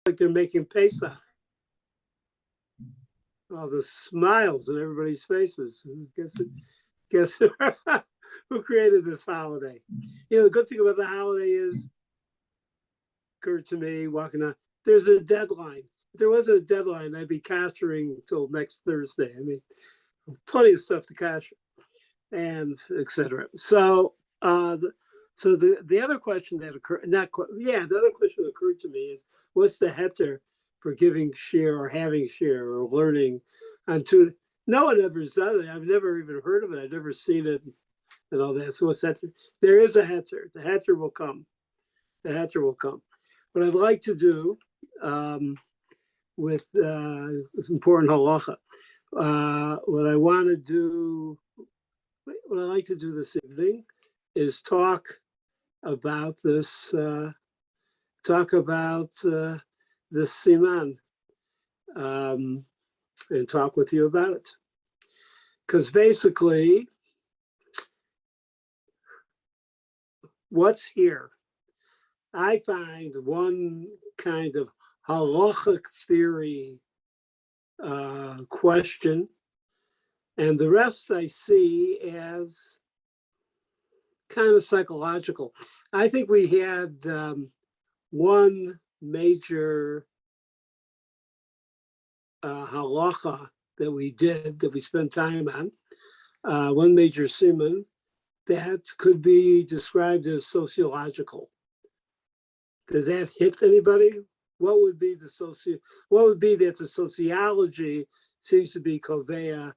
like they're making Pesach. All the smiles on everybody's faces. Guess who created this holiday? The good thing about the holiday is, occurred to me walking on, there's a deadline. If there wasn't a deadline, I'd be capturing until next Thursday. I mean, plenty of stuff to capture, and etc. So, the other question that occurred, the other question that occurred to me is, what's the heter for giving share or having share or learning on two? No one ever done it. I've never even heard of it. I've never seen it and all that. So what's that? There is a heter. The heter will come. The heter will come. What I'd like to do with important halacha, what I like to do this evening is talk about this. Talk about this Siman, and talk with you about it. Because basically, what's here? I find one kind of halachic theory question, and the rest I see as kind of psychological. I think we had one major halacha that we spent time on, one major siman that could be described as sociological. Does that hit anybody? What would be that the sociology seems to be kovea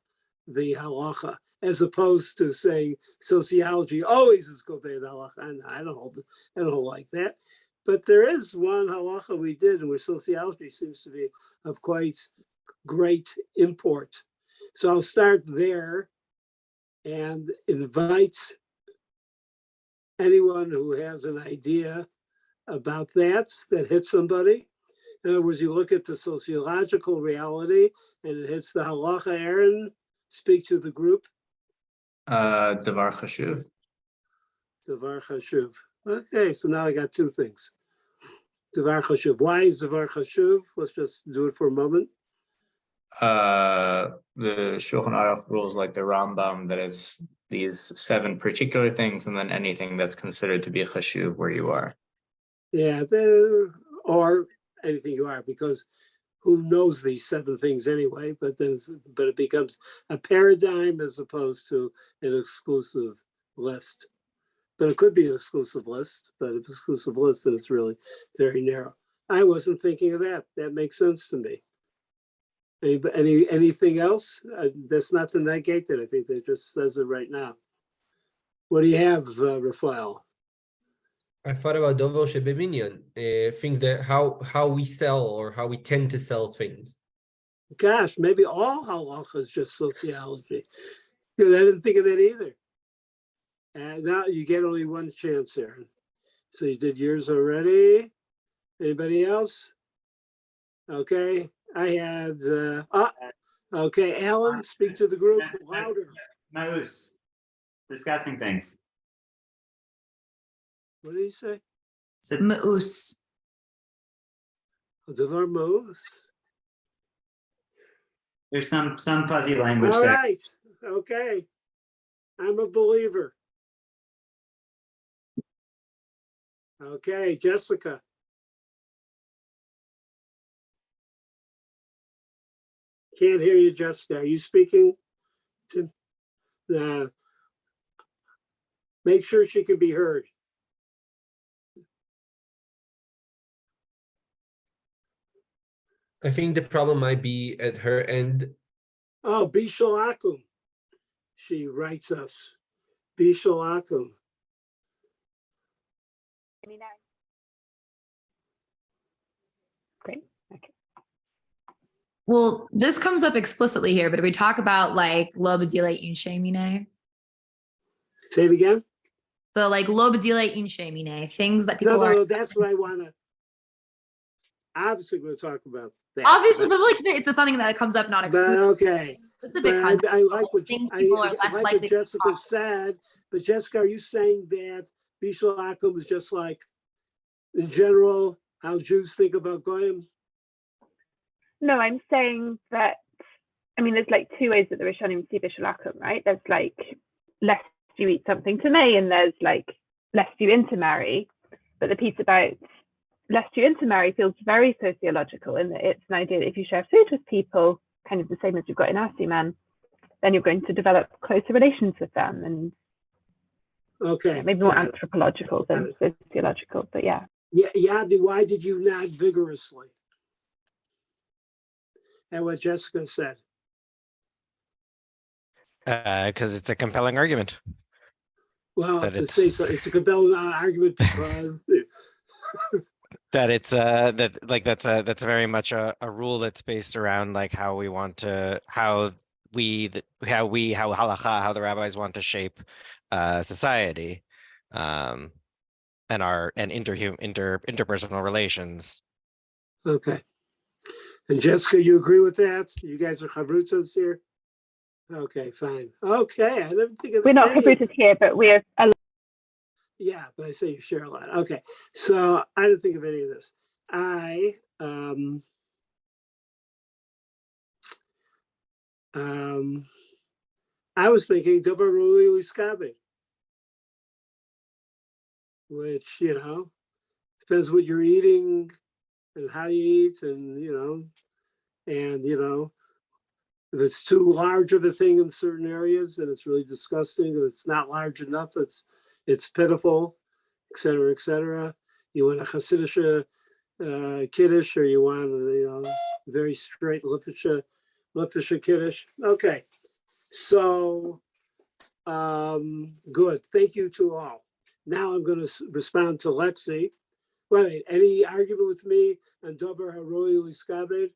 the halacha, as opposed to saying sociology always is kovea the halacha? I don't hold like that. But there is one halacha we did in which sociology seems to be of quite great import. So I'll start there and invite anyone who has an idea about that hits somebody. In other words, you look at the sociological reality and it hits the halacha. Aaron, speak to the group. Davar chashuv. Davar chashuv. Okay, so now I got two things. Davar chashuv. Why is davar chashuv? Let's just do it for a moment. The Shulchan Aruch rules, like the Rambam, that it's these 7 particular things, and then anything that's considered to be a chashuv where you are. Yeah, or anything you are, because who knows these 7 things anyway? But it becomes a paradigm as opposed to an exclusive list. But it could be an exclusive list. But if it's an exclusive list, then it's really very narrow. I wasn't thinking of that. That makes sense to me. Anything else? That's not to negate that. I think that just says it right now. What do you have, Raphael? I thought about dover shebeminyan, things that how we sell or how we tend to sell things. Gosh, maybe all halacha is just sociology. I didn't think of that either. And now you get only one chance, Aaron. So you did yours already. Anybody else? Okay, I had. Okay, Alan, speak to the group louder. Maus, discussing things. What did he say? Maus. Davar maus. There's some fuzzy language All there. right. Okay. I'm a believer. Okay, Jessica. Can't hear you, Jessica. Are you speaking to? Make sure she can be heard. I think the problem might be at her end. Oh, Bishalakum. She writes us. Bishalakum. Great. Okay. Well, this comes up explicitly here, but if we talk about like lo b'dilei in shemine. Say it again. The like lo b'dilei in shemine, things that people No, that's what I want to. Obviously, we're going to talk about that. Obviously, but like it's something that comes up not exclusively. But okay. But I like what Jessica said. But Jessica, are you saying that Bishul Akum is just like, in general, how Jews think about Goyim? No, I'm saying that, I mean, there's like two ways that the Rishonim see Bishulakum, right? There's like, lest you eat something to me, and there's like, lest you intermarry. But the piece about lest you intermarry feels very sociological in that it's an idea that if you share food with people, kind of the same as we've got in our Siman, then you're going to develop closer relations with them, and Okay. maybe more got it. anthropological than sociological, but yeah. Yeah, Yadi, why did you nod vigorously? And what Jessica said. Because it's a compelling argument. Well, That to it's- say so, it's a compelling argument because That it's that like that's very much a rule that's based around like how we want to how halacha, how the rabbis want to shape society, and interpersonal relations. okay. And Jessica, you agree with that? You guys are chavrutzos here? Okay, fine. Okay, I didn't think of We're not any of Hebrews here, but we're Yeah, but I say you share a lot. Okay, so I didn't think of any of this. I was thinking Dobar Rui Liskabe, which, depends what you're eating and how you eat, and if it's too large of a thing in certain areas, then it's really disgusting. If it's not large enough, it's pitiful, etc., etc. You want a Hasidic kiddush, or you want very straight Lefisha kiddush. Okay, so good. Thank you to all. Now I'm going to respond to Lexi. Wait, any argument with me on Dober Haroi Liskabed?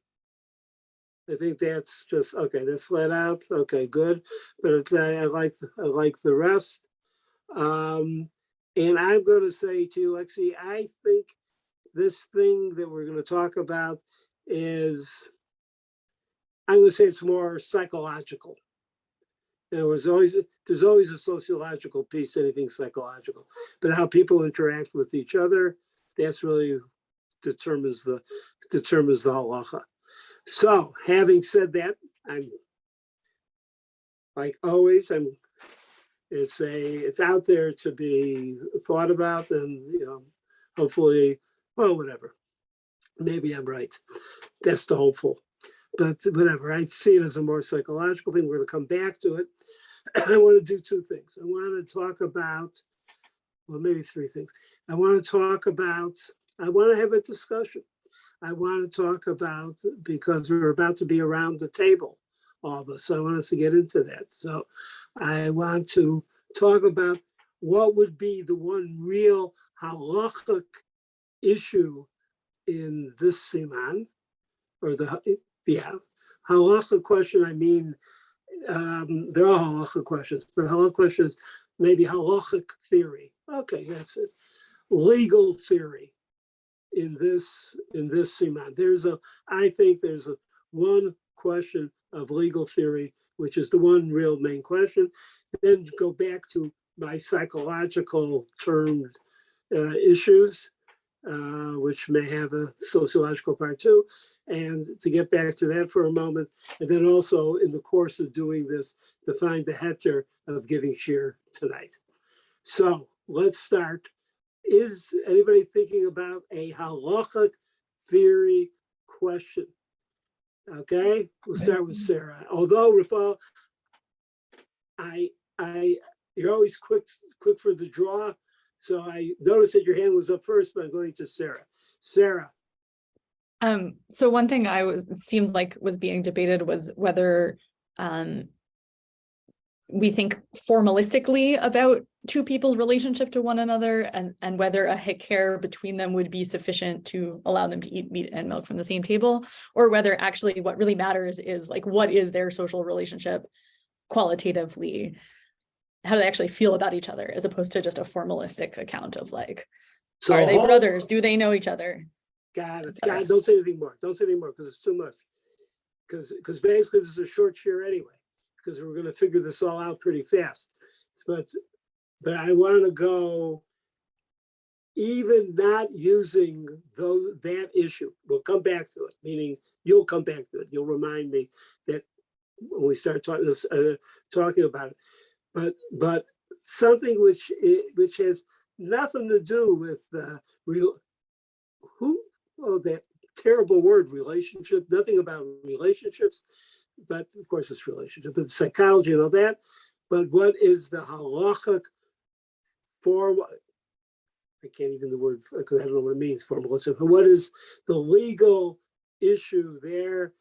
I think that's just okay. That's flat out. Okay, good. But I like the rest. And I'm going to say to you, Lexi, I think this thing that we're going to talk about is, I'm going to say it's more psychological. There's always a sociological piece, anything psychological, but how people interact with each other, that's really determines the halacha. So, having said that, I'm like always, it's out there to be thought about, and hopefully, well, whatever. Maybe I'm right. That's the hopeful. But whatever, I see it as a more psychological thing. We're going to come back to it. I want to do two things. I want to talk about, well, maybe three things. I want to have a discussion. I want to talk about, because we're about to be around the table, all of us. So I want us to get into that. So I want to talk about what would be the one real halachic issue in this siman, or halachic question. I mean, there are halachic questions, but halachic questions, maybe halachic theory. Okay, that's it. Legal theory in this siman. I think there's one question of legal theory, which is the one real main question. Then go back to my psychological termed issues, which may have a sociological part too. And to get back to that for a moment, and then also in the course of doing this, to find the heter of giving shir tonight. So let's start. Is anybody thinking about a halachic theory question? Okay, we'll start with Sarah. Although Rafal, you're always quick for the draw. So I noticed that your hand was up first, but I'm going to Sarah. Sarah. So one thing it seemed like was being debated was whether we think formalistically about two people's relationship to one another, and whether a hikar between them would be sufficient to allow them to eat meat and milk from the same table, or whether actually what really matters is like, what is their social relationship qualitatively? How do they actually feel about each other, as opposed to just a formalistic account of like, so are they brothers? Do they know each other? Got it. Don't say anything more. Don't say anything more, because it's too much. Because basically this is a short share anyway, because we're going to figure this all out pretty fast. But I want to go, even not using that issue, we'll come back to it, meaning you'll come back to it. You'll remind me that when we start talking about it, but something which has nothing to do with that terrible word relationship, nothing about relationships, but of course it's relationship, but psychology and all that. But what is the halachic form? I can't even the word because I don't know what it means, formalism. What is the legal issue there?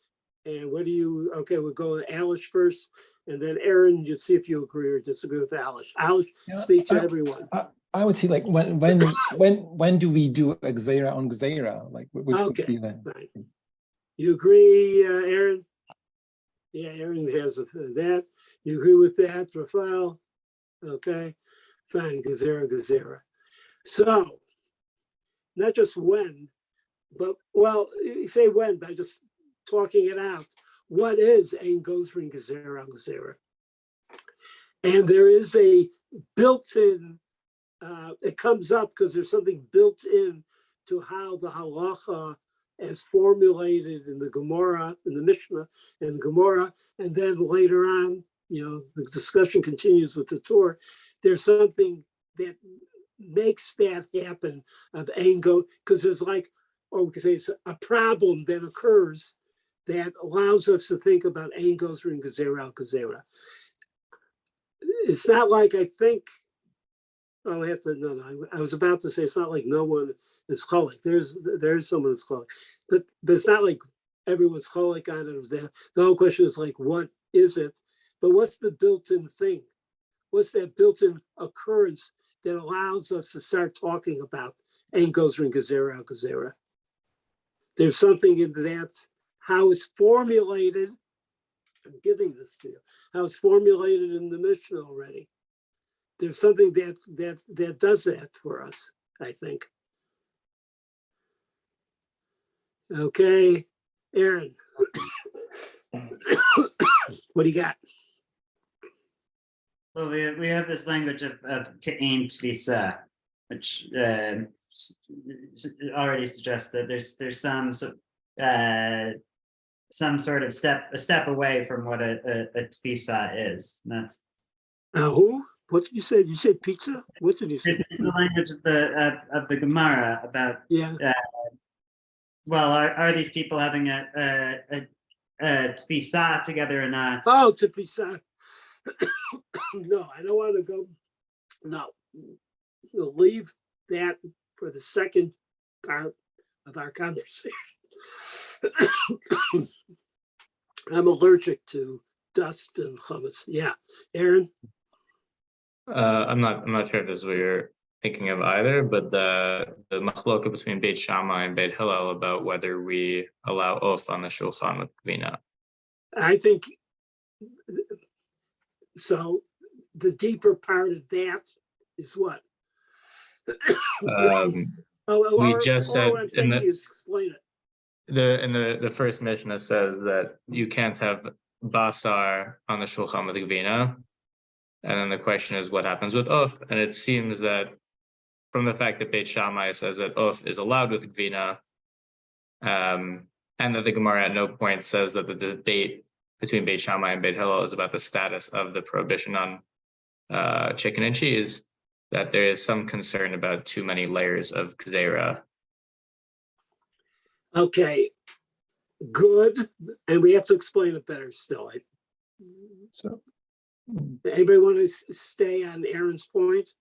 And what do you, okay, we'll go with Alish first, and then Aaron, you see if you agree or disagree with Alish. Alish, speak to everyone. I would say like when do we do a gzeira on gzeira? Like which would be the right. You agree, Aaron? Yeah, Aaron has that. You agree with that, Rafael? Okay, fine, gzeira. So, not just when, but well, you say when by just talking it out. What is ein gozrin gzeira on gzeira? And there is a built-in. It comes up because there's something built in to how the halacha is formulated in the Gemara, in the Mishnah, in the Gemara, and then later on, the discussion continues with the Torah. There's something that makes that happen of ango, because there's or we could say it's a problem that occurs that allows us to think about angos and gezerah al gezerah. It's not like I think. Oh, I have to. No. I was about to say it's not like no one is cholik. There's someone who's cholik, but it's not like everyone's cholik on it. The whole question is like, what is it? But what's the built-in thing? What's that built-in occurrence that allows us to start talking about ein gozrin gezerah al gezerah? There's something in that, how it's formulated. I'm giving this to you. How it's formulated in the Mishnah already. There's something that does that for us, I think. Okay, Aaron, what do you got? Well, we have this language of ein tvisa, which already suggests that there's some sort of a step away from what a tvisa is. And that's who? What did you say? You said pizza? What did you say? It's the language of the Gemara about. Yeah. Well, are these people having a tfisa together or not? Oh, tfisa. No, I don't want to go. No, we'll leave that for the second part of our conversation. I'm allergic to dust and chametz. Yeah, Aaron. I'm not sure if this is what you're thinking of either, but the machloka between Beit Shammai and Beit Hillel about whether we allow off on the shulchan with gvina. I think so. The deeper part of that is what? We just said what I'm saying to you is explain it. The first Mishnah says that you can't have basar on the shulchan with gvina. And then the question is what happens with uf? And it seems that from the fact that Beit Shammai says that uf is allowed with gvina, and that the Gemara at no point says that the debate between Beit Shammai and Beit Hillel is about the status of the prohibition on chicken and cheese, that there is some concern about too many layers of gzeira. Okay, good. And we have to explain it better still. so. Anybody want to stay on Aaron's point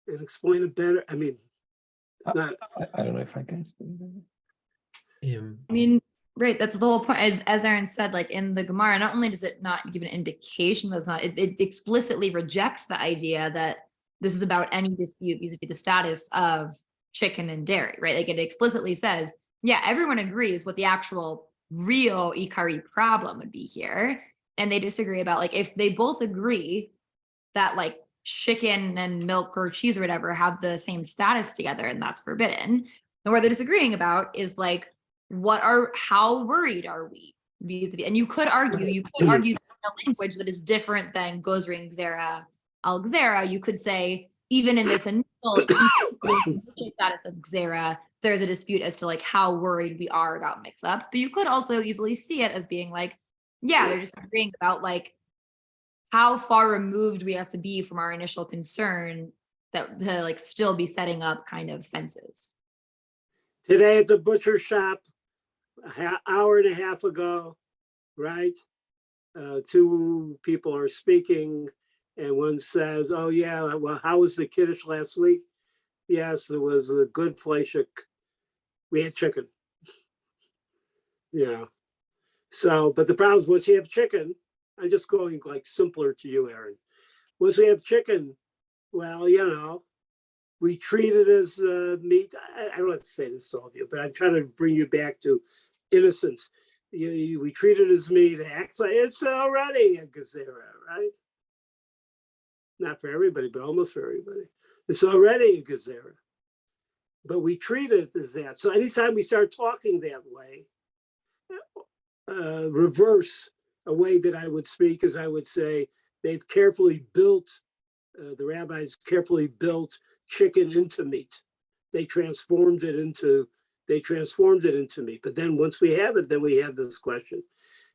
and explain it better? I mean, it's not. I don't know if I can. I mean, right, that's the whole point. As Aaron said, like in the Gemara, not only does it not give an indication that's not, it explicitly rejects the idea that this is about any dispute vis-a-vis the status of chicken and dairy, right? Like it explicitly says, yeah, everyone agrees what the actual real Ikari problem would be here. And they disagree about like, if they both agree that like chicken and milk or cheese or whatever have the same status together and that's forbidden. And what they're disagreeing about is like, how worried are we vis-a-vis? And you could argue a language that is different than gozrin gzera al gzera. You could say even in this initial status of Xera, there's a dispute as to like how worried we are about mix-ups. But you could also easily see it as being like, yeah, they're just agreeing about like how far removed we have to be from our initial concern that to like still be setting up kind of fences. Today at the butcher shop, hour and a half ago, right? Two people are speaking and one says, oh yeah, well, how was the Kiddush last week? Yes, it was a good fleishik. We had chicken. You know, so, but the problem is once you have chicken, I'm just going like simpler to you, Aaron. Once we have chicken, well, you know, we treat it as meat. I don't have to say this to all of you, but I'm trying to bring you back to innocence. We treat it as meat. It acts like it's already a gezerah, right? Not for everybody, but almost for everybody. It's already a gezerah. But we treat it as that. So anytime we start talking that way, reverse a way that I would speak is I would say they've carefully built, the rabbis carefully built chicken into meat. They transformed it into meat. But then once we have it, then we have this question.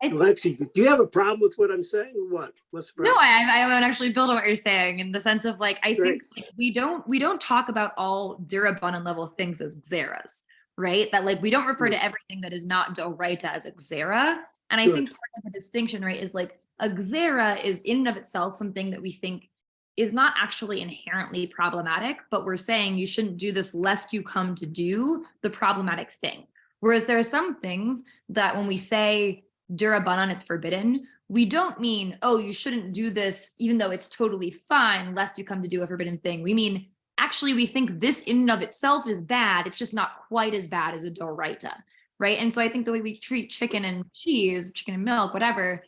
Lexi, do you have a problem with what I'm saying? What? What's the No, problem? I would actually build on what you're saying in the sense of like, I think like, we don't talk about all dirabanan level things as xeras, right? That like, we don't refer to everything that is not doraita as a xera. And I think part of the distinction, right, is like a xera is in and of itself something that we think is not actually inherently problematic, but we're saying you shouldn't do this lest you come to do the problematic thing. Whereas there are some things that when we say durabanan, it's forbidden, we don't mean, oh, you shouldn't do this, even though it's totally fine, lest you come to do a forbidden thing. We mean, actually, we think this in and of itself is bad. It's just not quite as bad as a doraita, right? And so I think the way we treat chicken and cheese, chicken and milk, whatever,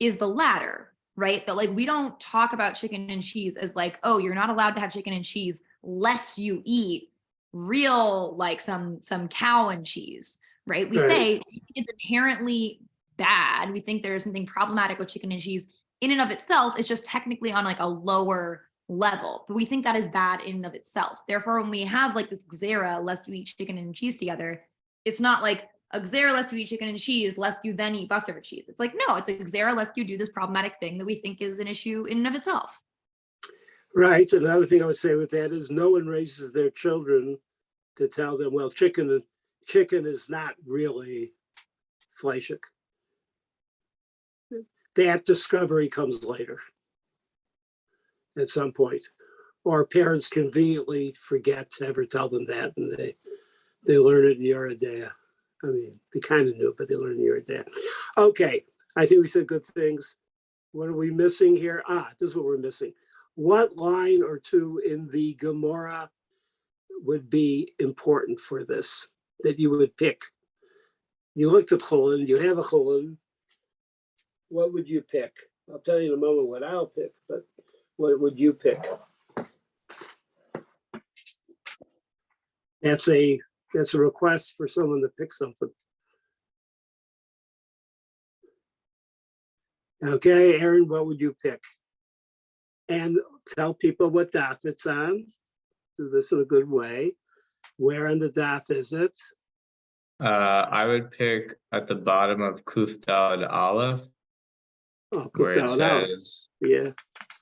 is the latter, right? That like, we don't talk about chicken and cheese as like, oh, you're not allowed to have chicken and cheese lest you eat real, like some cow and cheese, right? We say it's inherently bad. We think there's something problematic with chicken and cheese in and of itself. It's just technically on like a lower level, but we think that is bad in and of itself. Therefore, when we have like this xera, lest you eat chicken and cheese together, it's not like a xera lest you eat chicken and cheese, lest you then eat basar cheese. It's like, no, it's a xera lest you do this problematic thing that we think is an issue in and of itself. Right. Another thing I would say with that is no one raises their children to tell them, well, chicken is not really fleishik. That discovery comes later at some point, or parents conveniently forget to ever tell them that, and they learn it in Yoreh Deah. I mean, they kind of knew, but they learned in Yoreh Deah. Okay, I think we said good things. What are we missing here? This is what we're missing. What line or two in the Gemara would be important for this that you would pick? You looked at chulin, you have a chulin. What would you pick? I'll tell you in a moment what I'll pick, but what would you pick? That's a request for someone to pick something. Okay, Aaron, what would you pick? And tell people what daf it's on. Do this in a good way. Where on the daf is it? I would pick at the bottom of Kuf Daled Aleph, Oh, where it Kuf Daled Aleph. says, Yeah.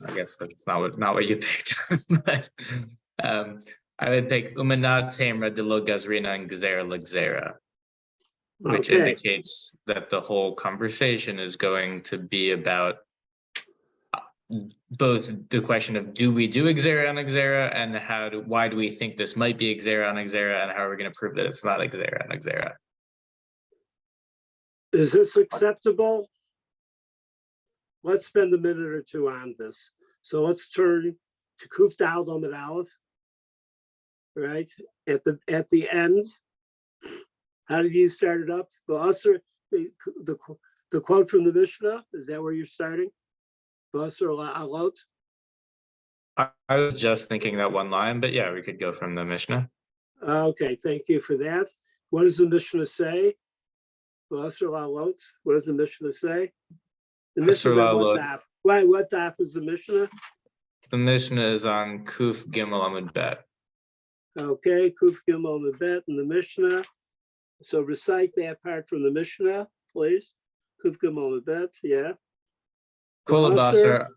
I guess that's not what you picked. But I would pick Umanat Tamra de lo Gazrina and Gzera Lagzera, which indicates that the whole conversation is going to be about both the question of do we do Xera on Xera, and why do we think this might be Xera on Xera, and how are we going to prove that it's not Xera on Xera? Is this acceptable? Let's spend a minute or two on this. So let's turn to Kuf Daled Amud Aleph. Right at the end. How did you start it up? The quote from the Mishnah, is that where you're starting? Basar alot. I was just thinking that one line, but yeah, we could go from the Mishnah. Okay, thank you for that. What does the Mishnah say? Basar alot. What does the Mishnah say? The Mishnah said what daf? Why? What daf is the Mishnah? The Mishnah is on Kuf Gimel Amud Bet. Okay, Kuf Gimel Mebet in the Mishnah. So recite that part from the Mishnah, please. Kuf Gimel Mebet, yeah. Kol Basar.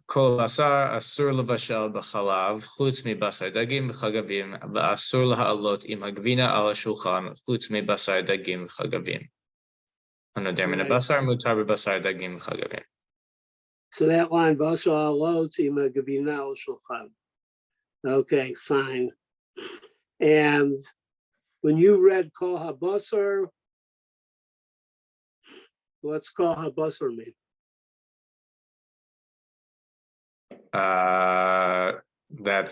basar asur levashel b'chalav chutz mibasar dagim v'chagavim v'asur laha'alot im hagvina al hashulchan chutz mibasar dagim v'chagavim. Hanoder min Right. basar mutar b'basar dagim v'chagavim. So that line, Basar Alot Im Gavina Al Shulchan. Okay, fine. And when you read Kol HaBasar, what's Kol HaBasar mean? That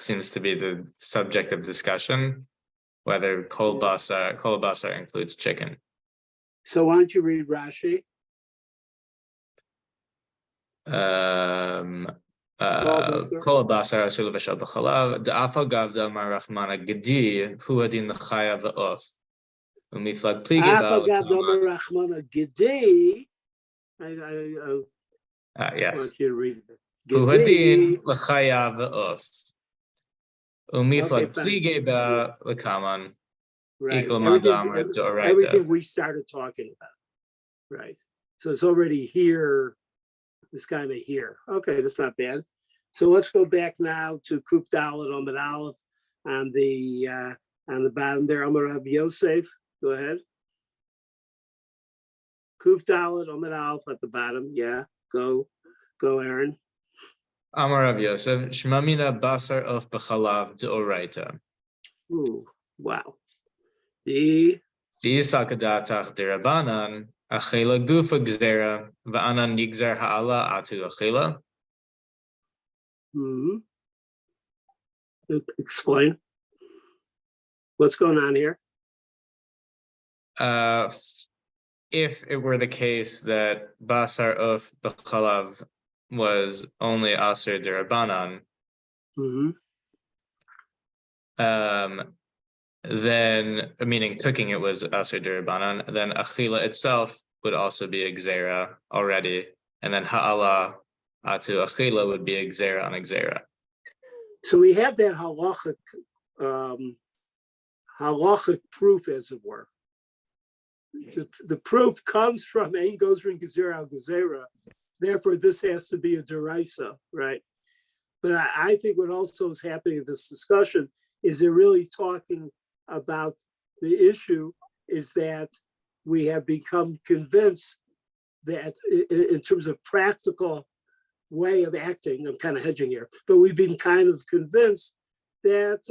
seems to be the subject of discussion, whether kol basar includes chicken. So why don't you read Rashi? Kol basar asur levashel b'chalav da'afal gavda mar rachmana gedi hu adin l'chaya v'of u'miflag plige ba'al Afagav Domer Rachmana Gedi. I yes. want you to read it. Hu adin l'chaya v'of u'miflag fine. plige ba'al l'kaman Right. equal madam Everything we started talking about. Right. So it's already here. It's kind of here. Okay, that's not bad. So let's go back now to Kuf Dalet Amud Aleph on the bottom there. Amar Rav Yosef. Go ahead. Kuf Dalet Amud Aleph at the bottom. Yeah. Go, Aaron. Amar Rav Yosef shmamina basar of b'chalav deoraita. Ooh, wow. The Sakadatak derabanan achela gufa gzera va'anan nigzar ha'ala atu achela. Explain. What's going on here? If it were the case that basar of b'chalav was only aser derabanan, then, meaning cooking it was aser derabanan, then achila itself would also be a gzera already, and then ha'ala atu achila would be a gzera on a gzera. So we have that halachic proof, as it were. The proof comes from Ein Gozrin Gezerah al Gezerah. Therefore, this has to be a deraisa, right? But I think what also is happening in this discussion is they're really talking about the issue is that we have become convinced that in terms of practical way of acting, I'm kind of hedging here, but we've been kind of convinced that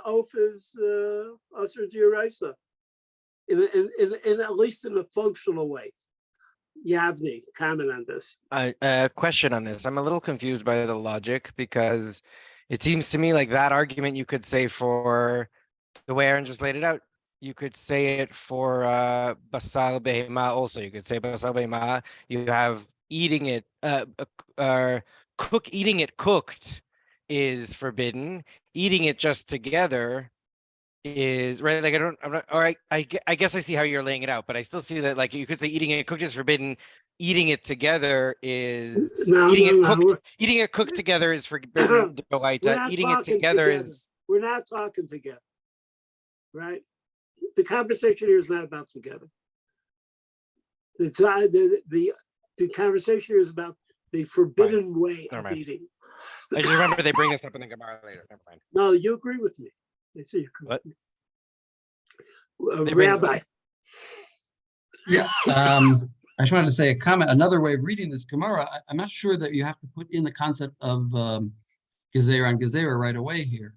oath is Asr D'Oraisa, in at least in a functional way. Yavni, comment on this. A question on this. I'm a little confused by the logic because it seems to me like that argument you could say for the way Aaron just laid it out. You could say it for basal behema also. You could say basal behema. You have eating it, eating it cooked is forbidden. Eating it just together is right. Like I guess I see how you're laying it out, but I still see that like you could say eating it cooked is forbidden. Eating it together is eating it cooked together is forbidden. Eating it together is. We're not talking together, right? The conversation here is not about together. The conversation here is about the forbidden way of eating. I just remember they bring this up in the Gemara later. Never mind. No, you agree with me. They say you agree with me. Rabbi. Yeah. I just wanted to say a comment. Another way of reading this Gemara, I'm not sure that you have to put in the concept of Gezerah and Gezerah right away here.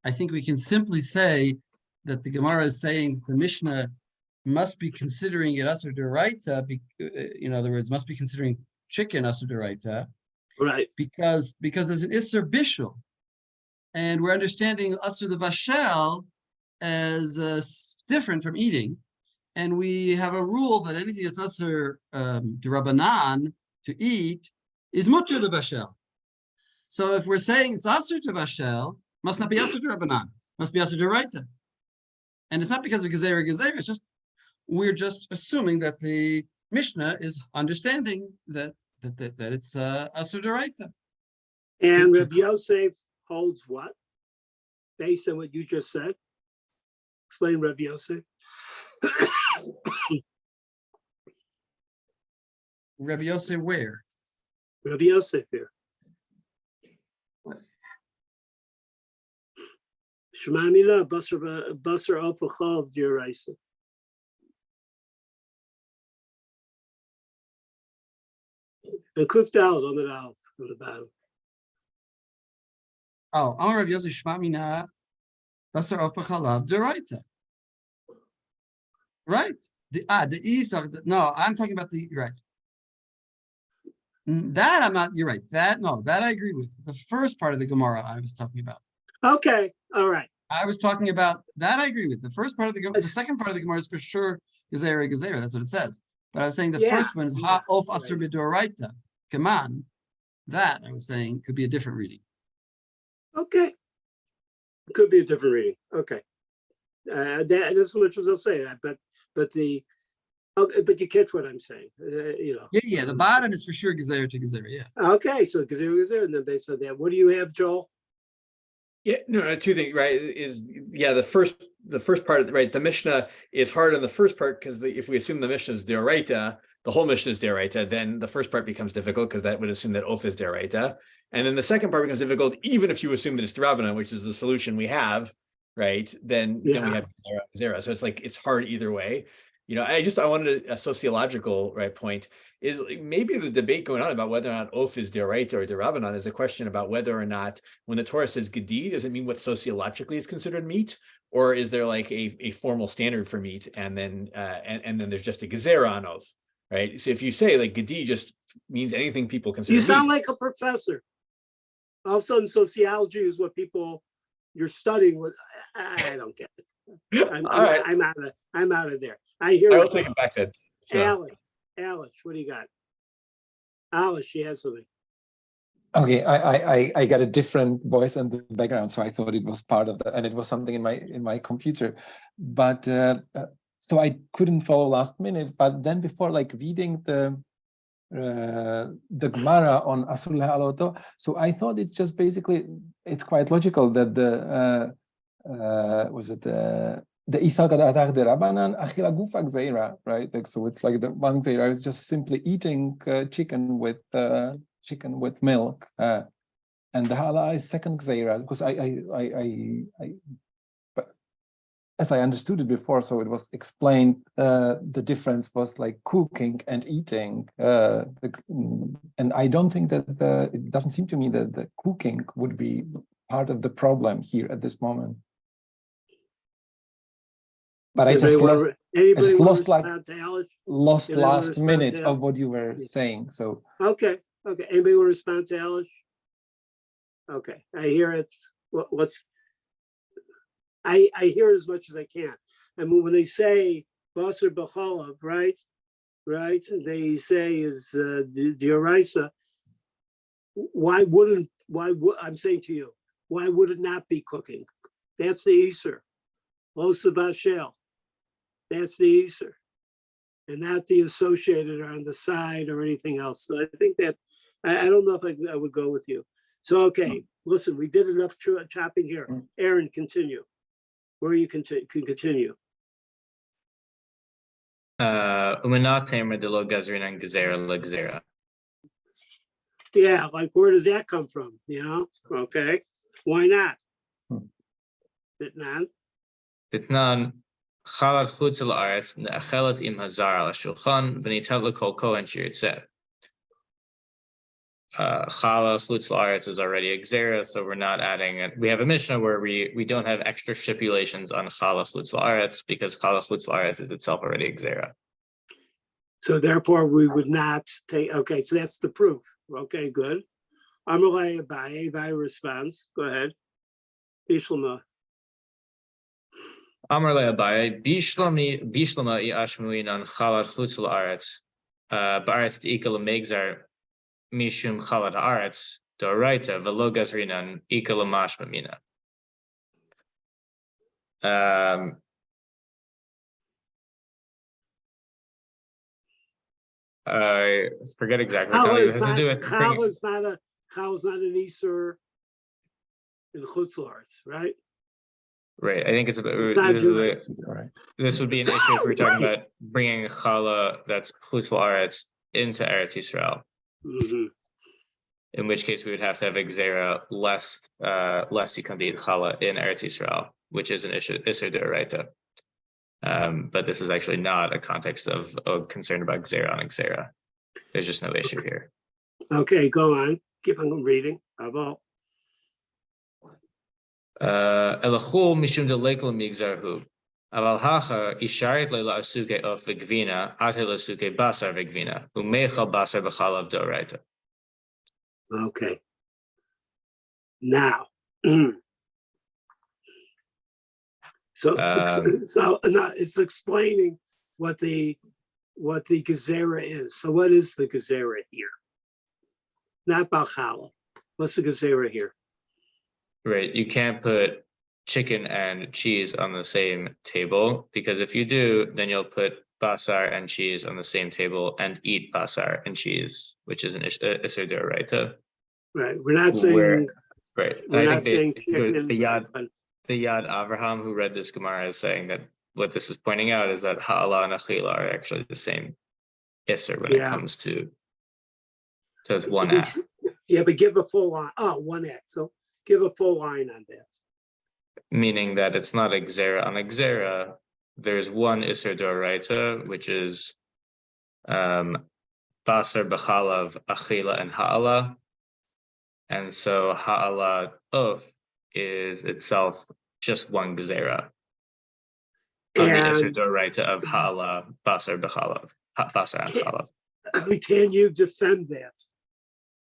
I think we can simply say that the Gemara is saying the Mishnah must be considering it Asur D'Oraita, in other words, must be considering chicken Asur D'Oraita, right? Because there's an Isser Bishul, and we're understanding Asur D'Vashel as different from eating, and we have a rule that anything that's Asur D'Rabanan to eat is Mutter D'Vashel. So if we're saying it's Asur D'Vashel, must not be Asur D'Rabanan, must be Asur D'Oraita. And it's not because of Gezerah, it's just, we're just assuming that the Mishnah is understanding that it's Asur D'Oraita. And to- Rav Yosef holds what? Based on what you just said? Explain Rav Yosef. Rabbi Yosef where? Rav Yosef here. Shema Mina, Basar Opachov, Deoraisa. And Kuf Daled on the Alf on the bottom. Oh, Amar Rabbi Yosef Shema Mina, Basar Opa Chalav Deraita. Right. The Isach. No, I'm talking about the right. That I'm not. You're right. That I agree with. The first part of the Gemara I was talking about. Okay, all right. I was talking about that. I agree with the first part of the Gemara. The second part of the Gemara is for sure Gezerah Gezerah. That's what it says. But I was saying the first one is Ha Of Aser B'Doraita. Come on. That I was saying could be a different reading. Okay. It could be a different reading. Okay. That's what I'll say. But you catch what I'm saying. Yeah. The bottom is for sure Gezerah to Gezerah. Yeah. Okay, so Gezerah, and then based on that, what do you have, Joel? Yeah, no, two things, right? The first part, right? The Mishnah is hard on the first part because if we assume the Mishnah is Deoraita, the whole Mishnah is Deoraita, then the first part becomes difficult because that would assume that Of is Deoraita. And then the second part becomes difficult, even if you assume that it's D'Rabbanan, which is the solution we have, right? Then we have Zera. So it's hard either way. I wanted a sociological point is maybe the debate going on about whether or not Of is Deoraita or D'Rabbanan is a question about whether or not when the Torah says Gedi, does it mean what sociologically is considered meat? Or is there like a formal standard for meat and then there's just a Gezerah on Of, right? So if you say like Gedi just means anything people consider You sound meat, like a professor. All of a sudden, sociology is what you're studying. I don't get it. I'm out of there. I hear I will it. take it back then. Sure. Alice, what do you got? Alice, she has something. Okay, I got a different voice in the background, so I thought it was part of and it was something in my computer, but so I couldn't follow last minute. But then before reading the Gemara on Asur Le'aloto, so I thought it's just basically it's quite logical that the Isal Gadadach de Rabbanan Achila Gufa Gzeira, right? So it's like the one Gzeira is just simply eating chicken with milk, and the Hala is second Gzeira, because but as I understood it before, so it was explained, the difference was like cooking and eating, and I don't think that it doesn't seem to me that the cooking would be part of the problem here at this moment. But I just lost last minute of what you were saying. So okay. Anybody want to respond to Alice? Okay, I hear it. I hear as much as I can. I mean, when they say Basar B'Chalav, right? They say is the Oraisa. I'm saying to you, why would it not be cooking? That's the Eser. Losa Bashel. That's the Eser. And not the associated or on the side or anything else. So I think that, I don't know if I would go with you. So, okay, listen, we did enough chopping here. Aaron, continue. Where you can continue. Yeah, like where does that come from? Okay, why not? Ditnan Chalad Chutz La'aretz Ne'achelet Im Hazar Al Shulchan V'nitat L'Kol Kohen Shirtzeh. Challah Chutz La'aretz is already a Gzera, so we're not adding it. We have a Mishnah where we don't have extra stipulations on Challah Chutz La'aretz because Challah Chutz La'aretz is itself already a Gzera. So therefore, we would not take. Okay, so that's the proof. Okay, good. Amalei Abaye response. Go ahead. Bishlama. Amalei Abaye Bishlama Yashmuin on Chalad Chutz La'aretz Ba'aretz T'ikal Megzar Mishum Chalad Haaretz D'Oraita V'lo Gazrinan Ikal Mashma Mina. I forget exactly. Challah is not Chal is not an Isur in Chutz La'aretz, right? Right. I think it's about It's not Jewish. this would be an issue if we're talking about bringing challah that's chutz la'aretz into Eretz Yisrael. Mhm. In which case we would have to have a gzera lest you come to eat challah in Eretz Yisrael, which is an issue Isser D'Oraita. But this is actually not a context of concern about gzera on gzera. There's just no issue here. Okay, go on. Keep on reading. About Elachul mishum delekol migzarhu. Aval hacha isharet leila asuke of vegvina ate lasuke basar vegvina umechal basar b'chalav d'oraita. okay. Now, so now it's explaining what the gezerah is. So what is the gezerah here? Not Balchala. What's the gezerah here? Right, you can't put chicken and cheese on the same table, because if you do, then you'll put basar and cheese on the same table and eat basar and cheese, which is an Isser D'Oraita. Right. We're not saying. Right. We're I not saying think chicken. the Yad Avraham who read this Gemara is saying that what this is pointing out is that Ha'ala and Achila are actually the same Isser when it comes to. So it's one act. Yeah, but give a full line. Oh, one act. So give a full line on that. Meaning that it's not a gzera on a gzera. There's one Isser D'Oraita, which is Basar B'chalav, Achila, and Ha'ala. And so Ha'ala Uf is itself just one gzera on the Isser D'Oraita of Ha'ala, Basar B'chalav, Basar and Chalav. Can you defend that?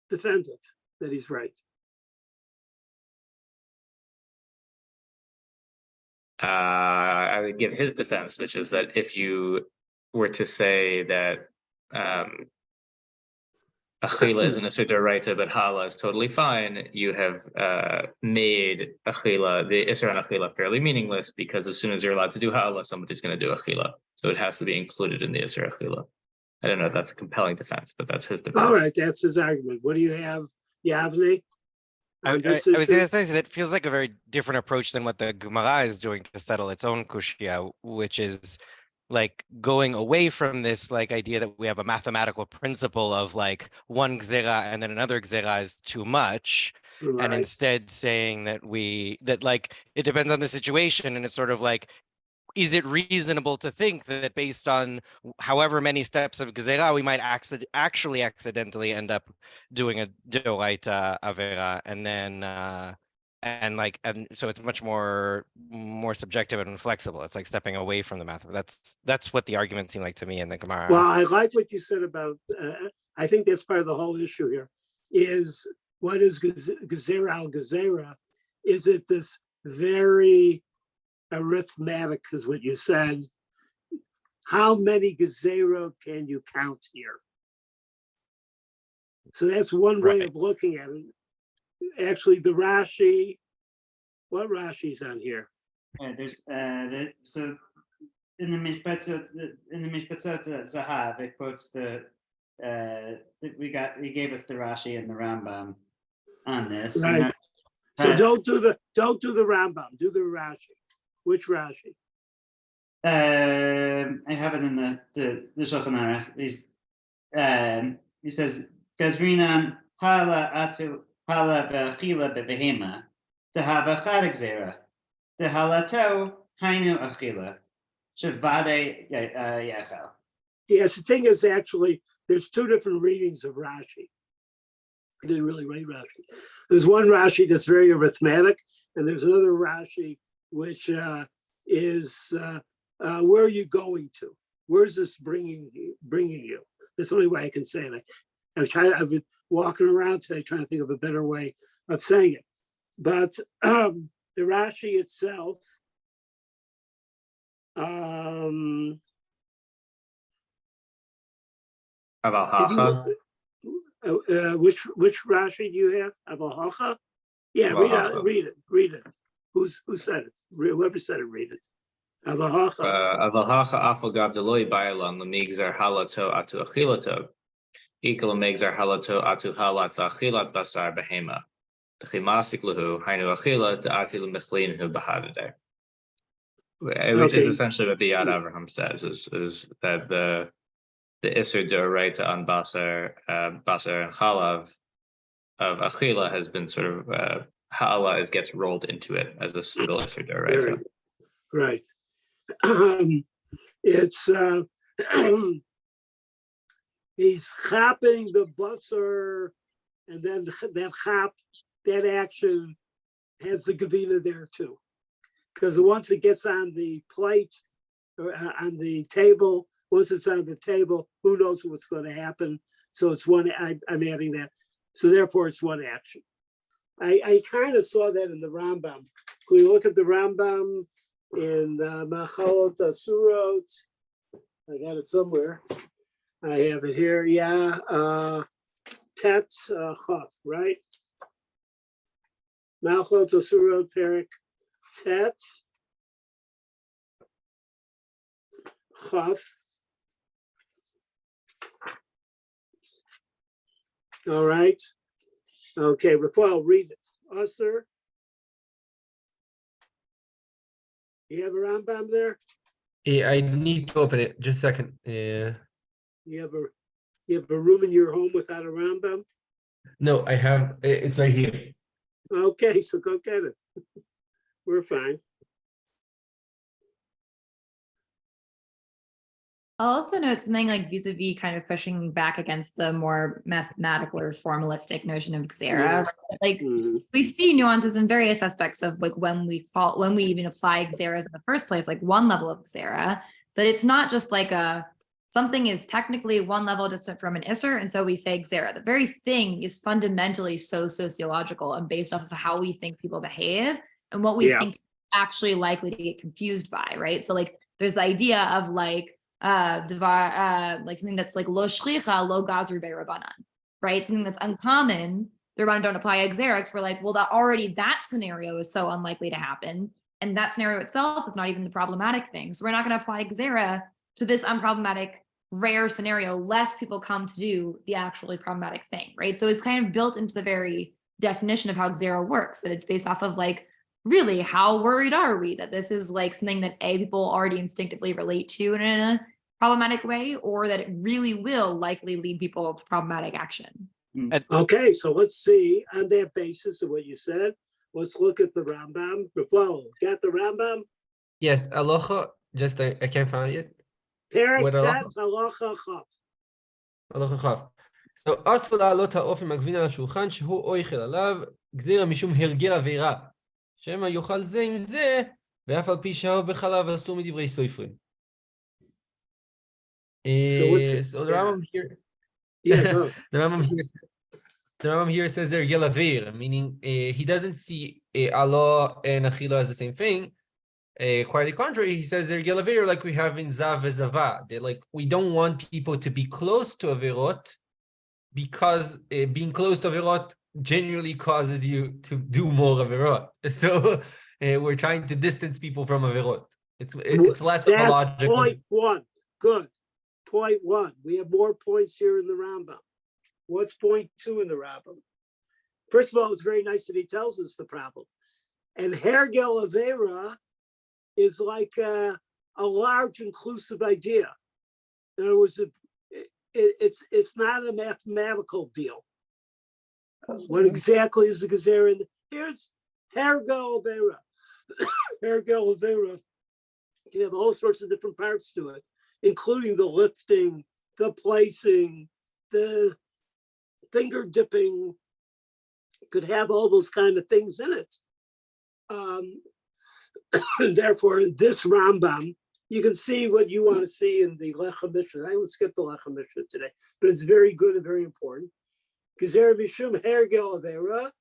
Defend it, that he's right. I would give his defense, which is that if you were to say that Achila is an Isser D'Oraita, but Ha'ala is totally fine, you have made Achila, the Isser on Achila, fairly meaningless, because as soon as you're allowed to do Ha'ala, somebody's going to do Achila. So it has to be included in the Isser Achila. I don't know if that's a compelling defense, but that's his defense. All right, that's his argument. What do you have, Yavne? I would say that's nice. That feels like a very different approach than what the Gemara is doing to settle its own kushya, which is like going away from this like idea that we have a mathematical principle of like one gzera and then another gzera is too much, and instead saying that like it depends on the situation, and it's sort of like, is it reasonable to think that based on however many steps of gezerah, we might actually accidentally end up doing a deoraita avera, and then and so it's much more subjective and flexible. It's like stepping away from the math. That's what the argument seemed like to me in the Gemara. Well, I like what you said about. I think that's part of the whole issue here. Is what is gezerah al gezerah? Is it this very arithmetic, is what you said? How many gezerah can you count here? So that's one way of looking at it. Actually, the Rashi, what Rashi's on here? There's so in the Mishpatzot Zahav, it quotes he gave us the Rashi and the Rambam on this. Right. So don't do the Rambam, do the Rashi. Which Rashi? I have it in the Shulchan Aruch. He says, Gazrinan Hala Atu Hala Be'achila Be'behema Tehava Chad Gzera Tehalato Hainu Achila Shavade Yachal. Yes, the thing is actually there's two different readings of Rashi. I didn't really write Rashi. There's one Rashi that's very arithmetic, and there's another Rashi which is where are you going to? Where's this bringing you? That's the only way I can say it. I've been walking around today trying to think of a better way of saying it. But the Rashi itself, which Rashi do you have? Avahacha? Yeah, read it. Who said it? Whoever said it, read it. Avahacha. Avahacha afal gav deloi ba'elan lemigzar halato atu achilato. Equal megzar halato atu halat achilat basar behema. Tchimasik lahu hainu achila atil mechlin hu bahadade. Which is Okay. essentially what the Yad Avraham says, is that the Isser D'Oraita on Basar, Basar and Chalav of Achila has been sort of, Ha'ala gets rolled into it as a pseudo Isser D'Oraita. Right. It's he's chapping the basar, and then that chap, that action has the gavina there too. Because once it gets on the plate or on the table, once it's on the table, who knows what's going to happen? So it's one, I'm adding that. So therefore it's one action. I kind of saw that in the Rambam. Can we look at the Rambam in Machalot Asurot? I got it somewhere. I have it here. Yeah. Tet Chaf, right? Machalot Asurot Perik Tet Chaf. All right. Okay, before I'll read it. Usher. You have a Rambam there? I need to open it. Just a second. You have a room in your home without a Rambam? No, I have. It's right here. Okay, so go get it. We're fine. I'll also note something like vis-a-vis kind of pushing back against the more mathematical or formalistic notion of Xera. Yeah. Right? Like we see nuances in various aspects of like when we even apply Xeras in the first place, like one level of Xera, that it's not just like something is technically one level distant from an Isser, and so we say Xera. The very thing is fundamentally so sociological and based off of how we think people behave and what we think actually likely to get confused by, right? So like there's the idea of like like something that's like lo shlicha lo gazru be'rabanan, right? Something that's uncommon, the Rabbanan don't apply Xera. We're like, well, that scenario is so unlikely to happen, and that scenario itself is not even the problematic thing. So we're not going to apply Xera to this unproblematic rare scenario, lest people come to do the actually problematic thing, right? So it's kind of built into the very definition of how Xera works, that it's based off of like, really, how worried are we that this is like something that people already instinctively relate to in a problematic way, or that it really will likely lead people to problematic action? Okay, so let's see on that basis of what you said. Let's look at the Rambam. Before, got the Rambam? Yes, Aloha. Just I can't find it. Perek What Tet Halacha Chaf. Aloha Chaf. So אסור להעלות האופן מקביל על השולחן שהוא אוכל עליו גזירה משום הרגל עבירה. שמא יאכל זה עם זה, ואף על פי שהאור בחלב אסור מדברי סופרים. So the Rambam here, Go. the Rambam here says they're gelavir, meaning he doesn't see Allah and Achila as the same thing. Quite the contrary, he says they're gelavir like we have in Zav and Zava. They're like, we don't want people to be close to Avirot because being close to Avirot generally causes you to do more Avirot. So we're trying to distance people from Avirot. It's less of a logical. Point one. Good. Point one. We have more points here in the Rambam. What's point two in the Rambam? First of all, it's very nice that he tells us the problem. And Hergel Avera is like a large inclusive idea. In other words, it's not a mathematical deal. What exactly is the Gezerah? Here's Hergel Avera. Hergel Avera can have all sorts of different parts to it, including the lifting, the placing, the finger dipping, could have all those kind of things in it. Therefore, this Rambam, you can see what you want to see in the Lechem Mishnah. I will skip the Lechem Mishnah today, but it's very good and very important. Gezer Mishum Hergel Avera,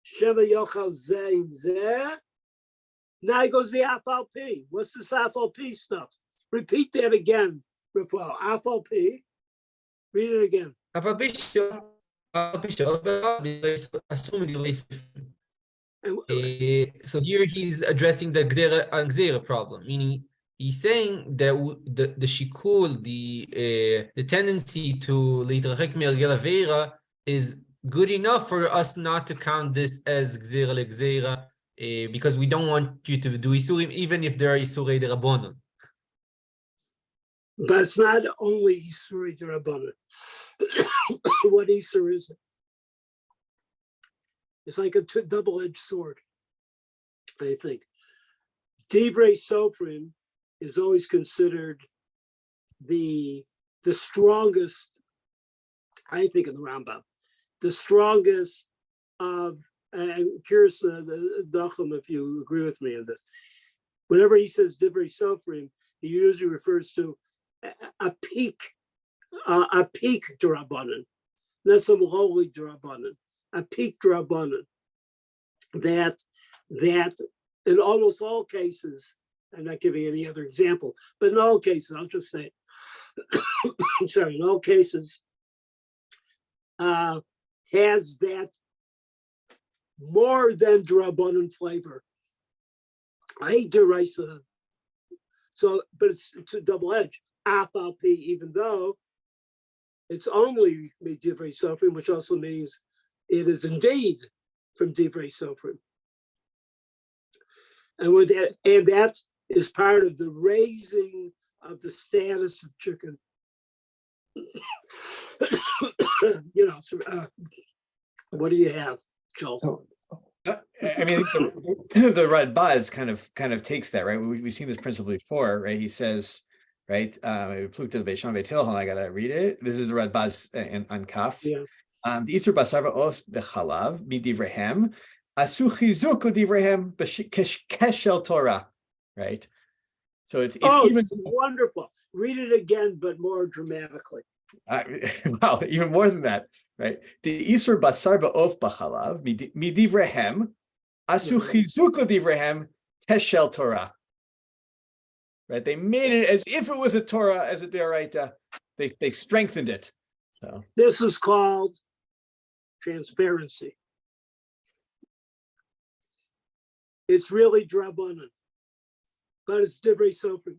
Sheva Yochal Zeh Zeh. Now he goes the Afal P. What's this Afal P stuff? Repeat that again, Rafael. Afal P. Read it again. So here he's addressing the Gzera problem, meaning he's saying that the shikul, the tendency to להתרחק מהרגל עבירה is good enough for us not to count this as gzeira legzeira, because we don't want you to do isurim even if there are isurei derabanan. But it's not only Isurei Derabanan. What Isur is it? It's like a double-edged sword, I think. Divrei Sofrim is always considered the strongest, I think, in the Rambam, the strongest of, and I'm curious, the Dachim, if you agree with me on this. Whenever he says Divrei Sofrim, he usually refers to a peak Derabanan, not some lowly Derabanan, a peak Derabanan. That in almost all cases, I'm not giving any other example, but in all cases, I'll just say, I'm sorry, in all cases, has that more than Derabanan flavor. I hate Deraisa. So, but it's a double edge. Afal P, even though it's only Divrei Sofrim, which also means it is indeed from Divrei Sofrim. And with that, and that is part of the raising of the status of chicken. You know, so, what do you have, Joel? So I mean, the Radbaz kind of takes that, right? We've seen this principle before, right? He says, right, Pluk to the Beisham Beitilhon, I gotta read it. This is the Radbaz on Kaf. Yeah. The Isur Basarva Os Bechalav, Midivrehem, Asu Chizuk Lidivrehem, Keshel Torah, right? So it's even it's wonderful. Read it again, but more dramatically. wow, even more than that, right? The Isur Basar Ba'of Bachalav, Midivrehem, Asu Chizuk Lidivrehem, Keshel Torah. Right, they made it as if it was a Torah, as a Deoraita. They strengthened it. So This is called transparency. It's really Drabanan, but it's Divrei Sofrim.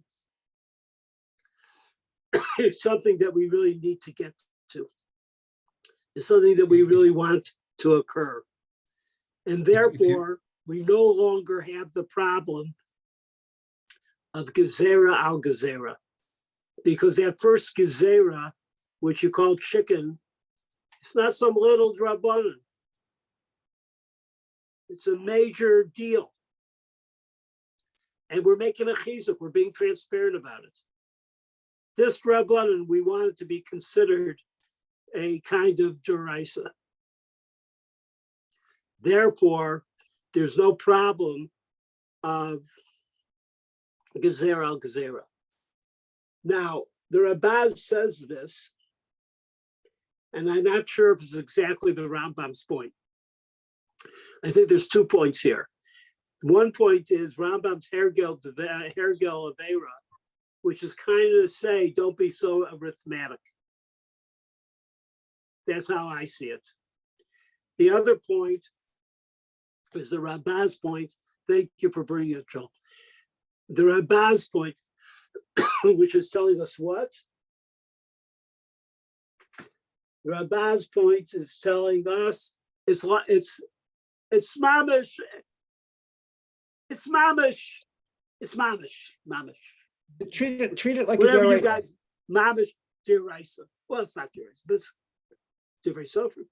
It's something that we really need to get to. It's something that we really want to occur. And therefore, we no longer have the problem of Gezerah al Gezerah, because that first Gezerah, which you call chicken, it's not some little Drabanan. It's a major deal. And we're making a chizuk, we're being transparent about it. This Drabanan, we want it to be considered a kind of Doraisa. Therefore, there's no problem of Gezerah al Gezerah. Now, the Rabaz says this, and I'm not sure if it's exactly the Rambam's point. I think there's 2 points here. One point is Rambam's Hergel Aveira, which is kind of to say, don't be so arithmetic. That's how I see it. The other point is the Rabaz point. Thank you for bringing it, Joel. The Rabaz point, which is telling us what? The Rabaz point is telling us it's mamish. It's mamish. It's mamish. Mamish. treat it like Whatever a you Deoraita. guys, mamish deraisa. Well, it's not deraisa, but it's Divrei Sofrim.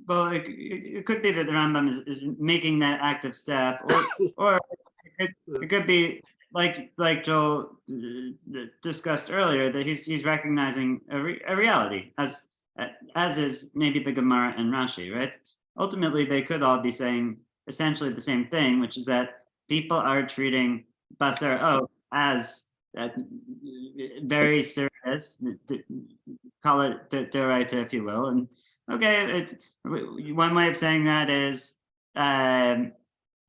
Well, it could be that the Rambam is making that active step, or it could be like Joel discussed earlier, that he's recognizing a reality, as is maybe the Gemara and Rashi, right? Ultimately, they could all be saying essentially the same thing, which is that people are treating Basar as very serious, call it Deoraita, if you will, and okay, one way of saying that is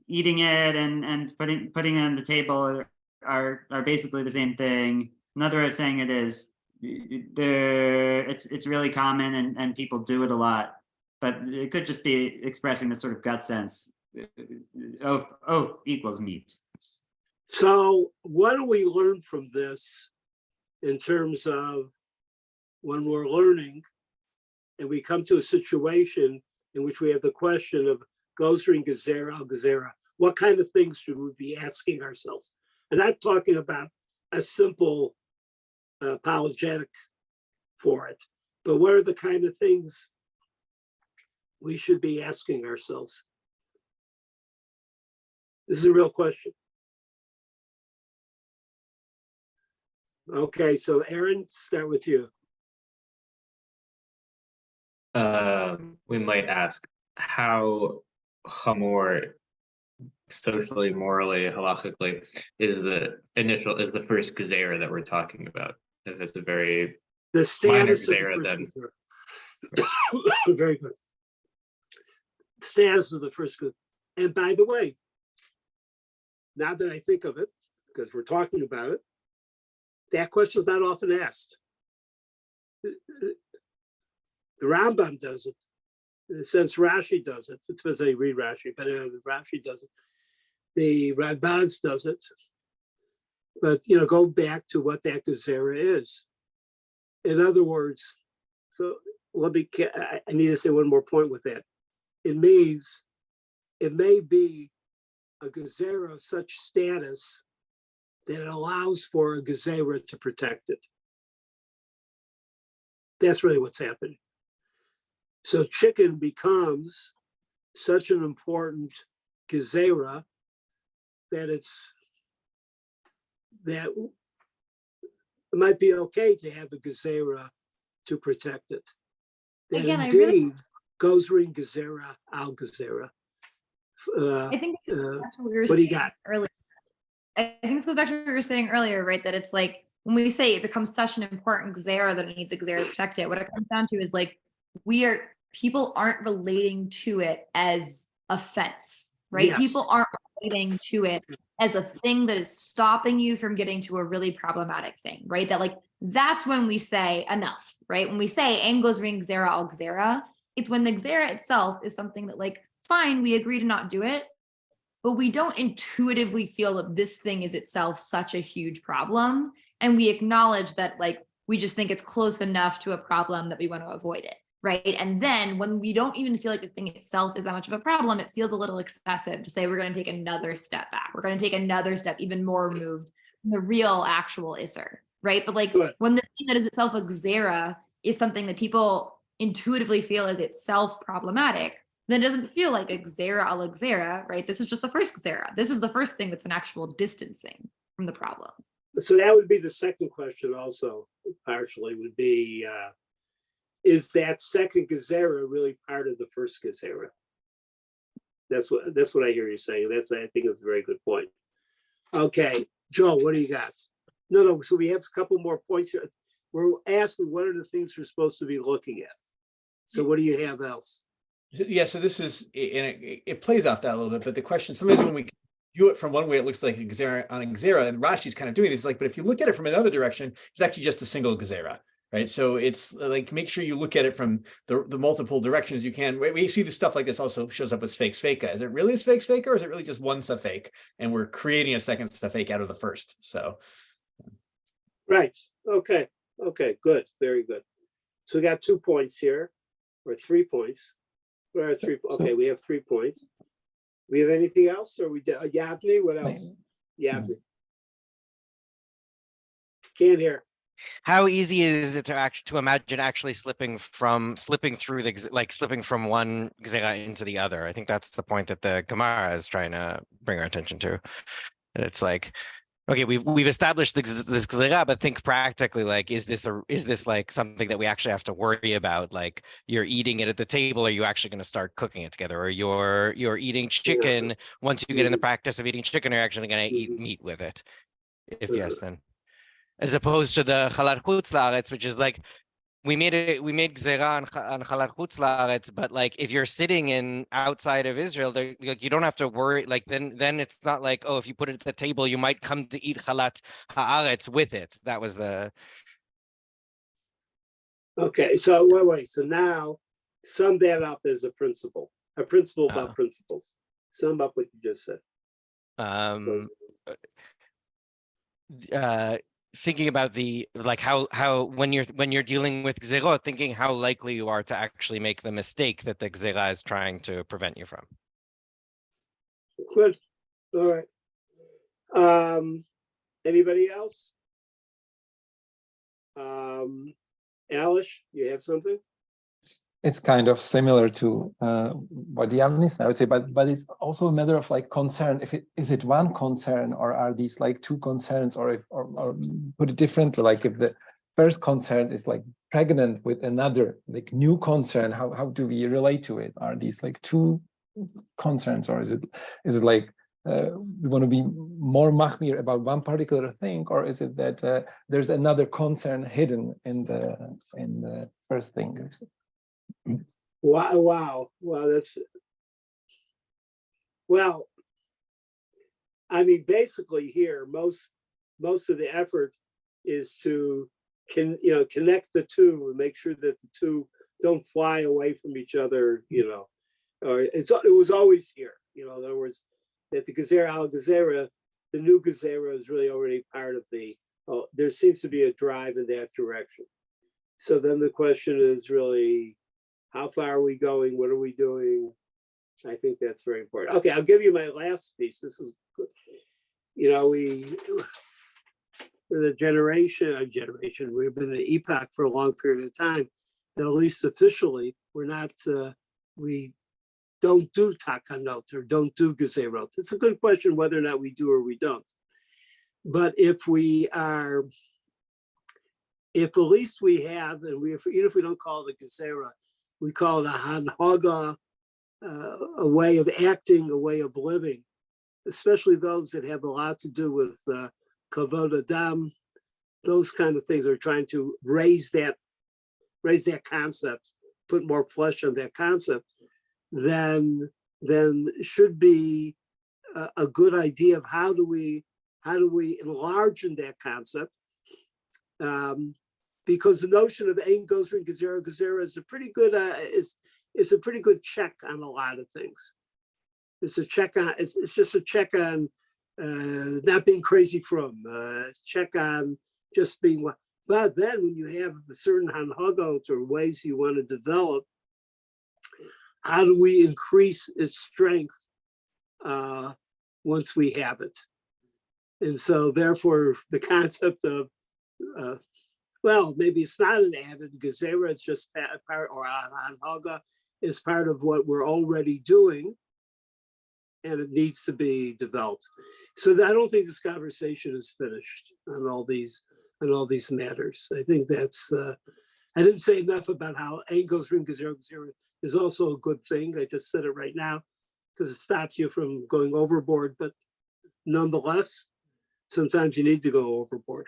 eating it and putting it on the table are basically the same thing. Another way of saying it is it's really common and people do it a lot, but it could just be expressing this sort of gut sense. Oh equals meat. So what do we learn from this in terms of when we're learning and we come to a situation in which we have the question of Gozer and Gezerah al Gezerah, what kind of things should we be asking ourselves? And I'm not talking about a simple apologetic for it, but what are the kind of things we should be asking ourselves? This is a real question. Okay, so Aaron, start with you. We might ask how hamor socially, morally, halachically is the first gezerah that we're talking about. If it's a very The minor status of gezerah, the then first gezerah. Very good. Status of the first gezerah. And by the way, now that I think of it, because we're talking about it, that question is not often asked. The Rambam does it. In a sense, Rashi does it. It depends how you read Rashi, but Rashi does it. The Radbaz does it. But, go back to what that gezerah is. In other words, so I need to say one more point with that. It means it may be a gezerah of such status that it allows for a gezerah to protect it. That's really what's happening. So chicken becomes such an important gezerah that it might be okay to have a gezerah to protect it. That Again, indeed goes ring gezerah al gezerah. I think that's what we were what do you saying got? earlier. I think this goes back to what we were saying earlier, right? That it's like when we say it becomes such an important gezerah that it needs a gezerah to protect it, what it comes down to is like people aren't relating to it as offense, right? Yes. People aren't relating to it as a thing that is stopping you from getting to a really problematic thing, right? That like that's when we say enough, right? When we say "Ein gozrin gezerah al gezerah," it's when the gezerah itself is something that like fine, we agree to not do it, but we don't intuitively feel that this thing is itself such a huge problem. And we acknowledge that like, we just think it's close enough to a problem that we want to avoid it, right? And then when we don't even feel like the thing itself is that much of a problem, it feels a little excessive to say we're going to take another step back. We're going to take another step even more removed from the real actual Isser, right? But like when the thing that is itself a gezerah is something that people intuitively feel is itself problematic, then it doesn't feel like a gezerah al gezerah, right? This is just the first gezerah. This is the first thing that's an actual distancing from the problem. So that would be the second question also, partially would be, is that second gezerah really part of the first gezerah? That's what I hear you saying. I think is a very good point. Okay, Joe, what do you got? No, so we have a couple more points here. We're asking what are the things we're supposed to be looking at? So what do you have else? Yeah, so this is, and it plays off that a little bit, but the question, sometimes when we view it from one way, it looks like a gezerah on a gezerah, and Rashi's kind of doing this, like, but if you look at it from another direction, it's actually just a single gezerah, right? So it's like, make sure you look at it from the multiple directions you can. We see the stuff like this also shows up as fake sveka. Is it really a fake sveka, or is it really just one safek? And we're creating a second safek out of the first, so. Right, okay, good, very good. So we got 2 points here, or 3 points. Or 3, okay, we have 3 points. We have anything else, or we did Yavni? What else? Yavni. Can't hear. How easy is it to imagine actually slipping from one gezerah into the other? I think that's the point that the Gemara is trying to bring our attention to. And it's like, okay, we've established this gezerah, but think practically, like, is this like something that we actually have to worry about? Like, you're eating it at the table, are you actually going to start cooking it together? Or you're eating chicken, once you get in the practice of eating chicken, you're actually going to eat meat with it? If yes, then. As opposed to the chalat chutz laaretz, which is like, we made gezerah on chalat chutz laaretz, but like if you're sitting in outside of Israel, like you don't have to worry. Like then it's not like, oh, if you put it at the table, you might come to eat chalat haaretz with it. That was the. Okay, so wait. So now sum that up as a principle about principles. Sum up what you just said. thinking about the like how when you're dealing with gzerot, thinking how likely you are to actually make the mistake that the gzera is trying to prevent you from. Good. All right. Anybody else? Alice, you have something? It's kind of similar to what Yannis, I would say, but it's also a matter of like concern. If is it one concern, or are these like two concerns, or put it differently, like if the first concern is like pregnant with another like new concern, how do we relate to it? Are these like two concerns, or is it like we want to be more machmir about one particular thing, or is it that there's another concern hidden in the first thing? Wow. That's, well, I mean, basically here, most of the effort is to connect the two and make sure that the two don't fly away from each other, or it was always here, in other words, that the Gezerah al Gezerah, the new Gezerah is really already part of there seems to be a drive in that direction. So then the question is really, how far are we going? What are we doing? I think that's very important. Okay, I'll give you my last piece. This is good. We're the generation, we've been an epoch for a long period of time that at least officially, we don't do takanot or don't do gezerot. It's a good question whether or not we do or we don't. But if at least we have, and even if we don't call it a gezerah, we call it a hanhaga, a way of acting, a way of living, especially those that have a lot to do with kavod adam, those kind of things are trying to raise that concept, put more flesh on that concept, then should be a good idea of how do we enlarge in that concept, because the notion of ein gozrin gezerah is a pretty good is a pretty good check on a lot of things. It's just a check on not being crazy from, check on just being what. But then when you have certain hanhagot or ways you want to develop, how do we increase its strength once we have it? And so therefore the concept of, well, maybe it's not an added gezerah, it's just part, or hanhaga is part of what we're already doing, and it needs to be developed. So I don't think this conversation is finished on all these matters. I think that's, I didn't say enough about how ein gozrin gezerah is also a good thing. I just said it right now because it stops you from going overboard, but nonetheless, sometimes you need to go overboard.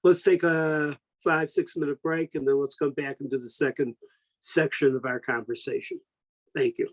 Let's take a 5-6 minute break, and then let's come back into the second section of our conversation. Thank you.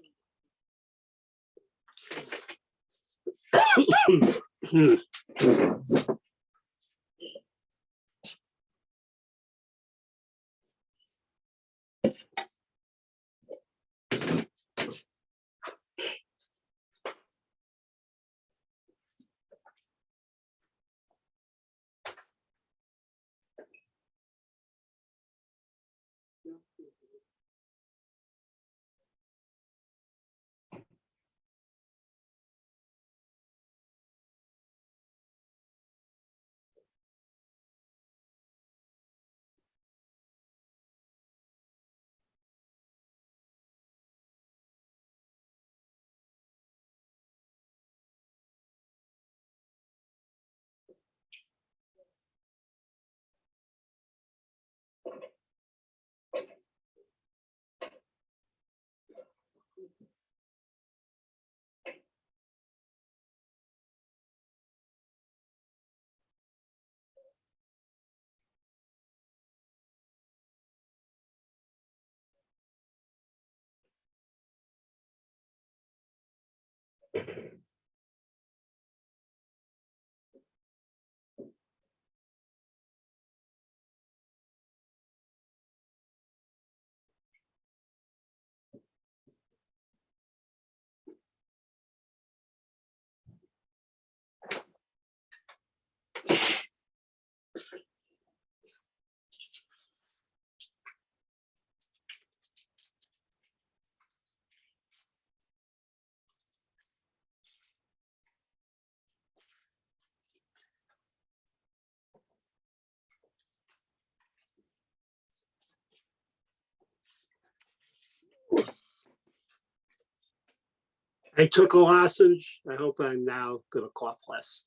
I took a lozenge. I hope I'm now gonna cough less.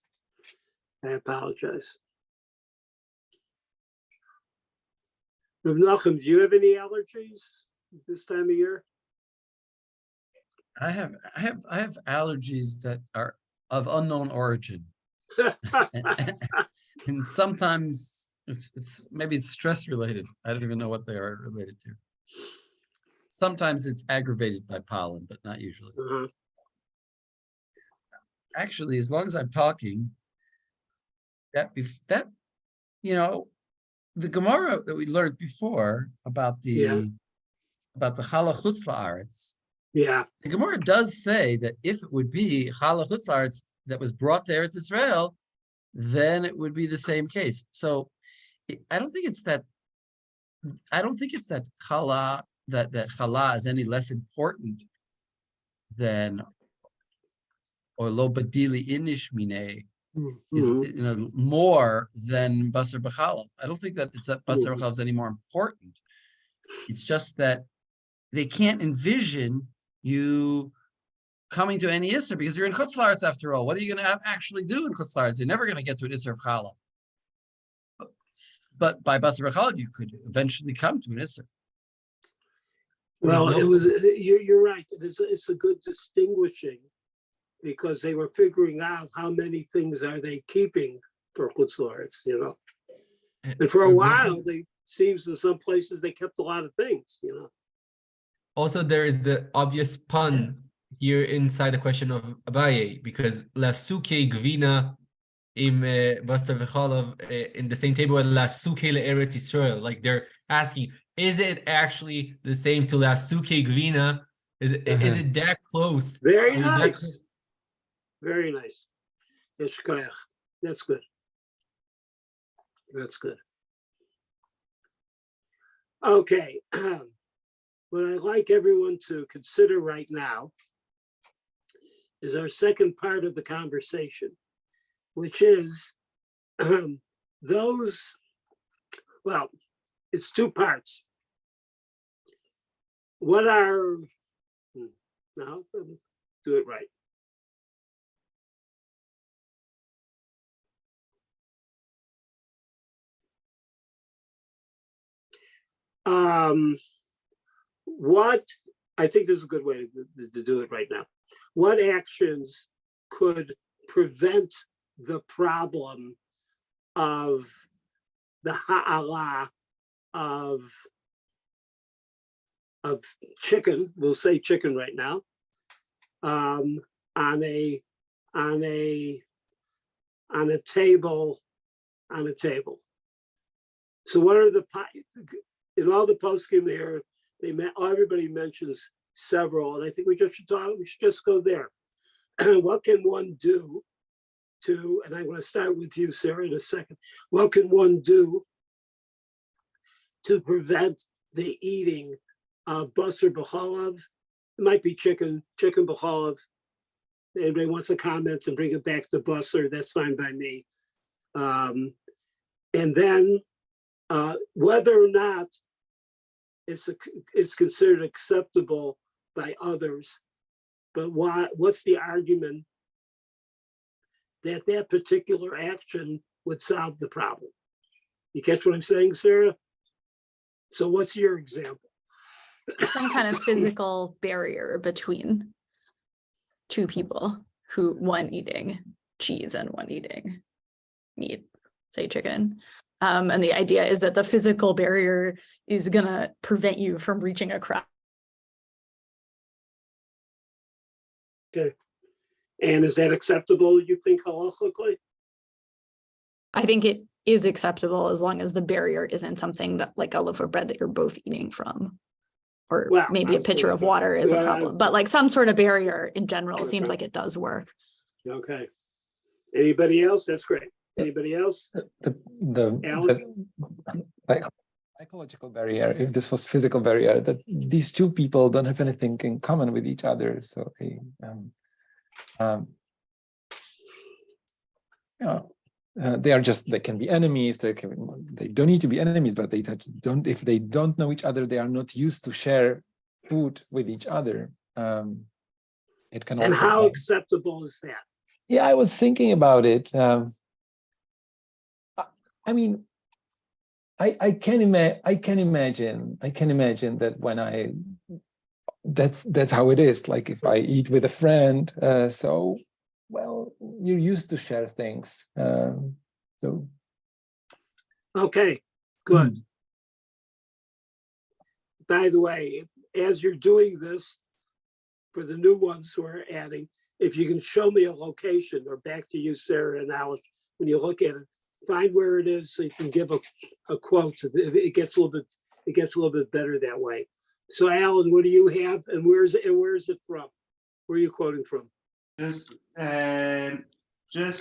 I apologize. Rav Nachum, do you have any allergies this time of year? I have allergies that are of unknown origin. And sometimes it's maybe it's stress related. I don't even know what they are related to. Sometimes it's aggravated by pollen, but not usually. Uh-huh. Actually, as long as I'm talking, that the Gemara that we learned before about the chala chutz la'aretz. Yeah. The Gemara does say that if it would be chala chutz la'aretz that was brought to Eretz Israel, then it would be the same case. So I don't think it's that chala that chala is any less important than or lo badili inish mine is more than basar b'chalav. I don't think that it's that basar b'chalav is any more important. It's just that they can't envision you coming to any Isser because you're in Chutz La'aretz after all. What are you going to actually do in Chutz La'aretz? You're never going to get to an Isser of Chala. But by Basar B'chalav, you could eventually come to an Isser. Well, you're right. It's a good distinguishing because they were figuring out how many things are they keeping for Chutz La'aretz, you know. And for a while, they seems in some places they kept a lot of things, you know. Also, there is the obvious pun here inside the question of Abaye, because la suke gvina im basar v'chalav in the same table as la suke le'eretz Yisrael. Like they're asking, is it actually the same to la suke gvina? Is it that close? Very nice. Very nice. That's good. That's good. Okay. What I'd like everyone to consider right now is our second part of the conversation, which is well, it's two parts. What are, now, let's do it right. What, I think this is a good way to do it right now. What actions could prevent the problem of the ha'ala of chicken, we'll say chicken right now, on a table, So what are in all the poskim there, everybody mentions several, and I think we should just go there. What can one do to, and I'm going to start with you, Sarah, in a second. What can one do to prevent the eating of basar b'chalav? It might be chicken b'chalav. Anybody wants to comment and bring it back to basar, that's fine by me. And then whether or not it's considered acceptable by others, but what's the argument that particular action would solve the problem? You catch what I'm saying, Sarah? So what's your example? Some kind of physical barrier between two people, one eating cheese and one eating meat, say chicken. And the idea is that the physical barrier is gonna prevent you from reaching a crowd. Okay. And is that acceptable, you think, halachically? I think it is acceptable as long as the barrier isn't something that, like a loaf of bread that you're both eating from, or maybe a pitcher of water is a problem. But like some sort of barrier in general seems like it does work. Okay. Anybody else? That's great. Anybody else? The psychological barrier, if this was physical barrier, that these two people don't have anything in common with each other, so they they can be enemies. They don't need to be enemies, but if they don't know each other, they are not used to share food with each other. It can And also how be- acceptable is that? Yeah, I was thinking about it. I mean, I can imagine that when that's how it is. Like if I eat with a friend, so well, you're used to share things. So Okay, good. By the way, as you're doing this, for the new ones who are adding, if you can show me a location, or back to you, Sarah and Alex, when you look at it, find where it is so you can give a quote. It gets a little bit better that way. So Alan, what do you have, and where is it from? Where are you quoting from? Just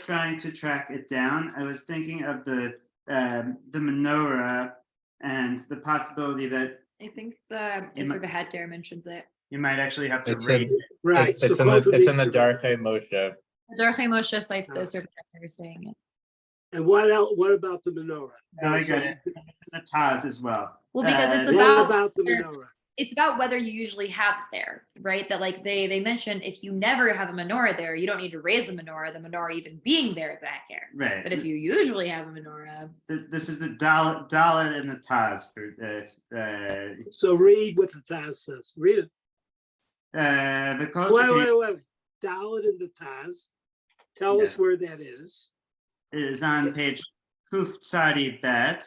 trying to track it down. I was thinking of the menorah and the possibility that I think the Isra Beheter mentions it. you might actually have to It's raise in, it. Right. it's in quote the from it's in the Isra. Darchei Moshe. Dorche Moshe cites the Isra Beheter saying it. And what else? What about the menorah? No, I got it. It's in the Taz as well. Well, because it's What about about the menorah? it's about whether you usually have it there, right? That like they mentioned if you never have a menorah there, you don't need to raise the menorah even being there is a heker. Right. But if you usually have a menorah, This is the Dalet and the Taz for So read what the Taz says. Read it. the culture Wait. Dalit in the Taz. Tell us where that is. is on page Kuf Tzadi Bet.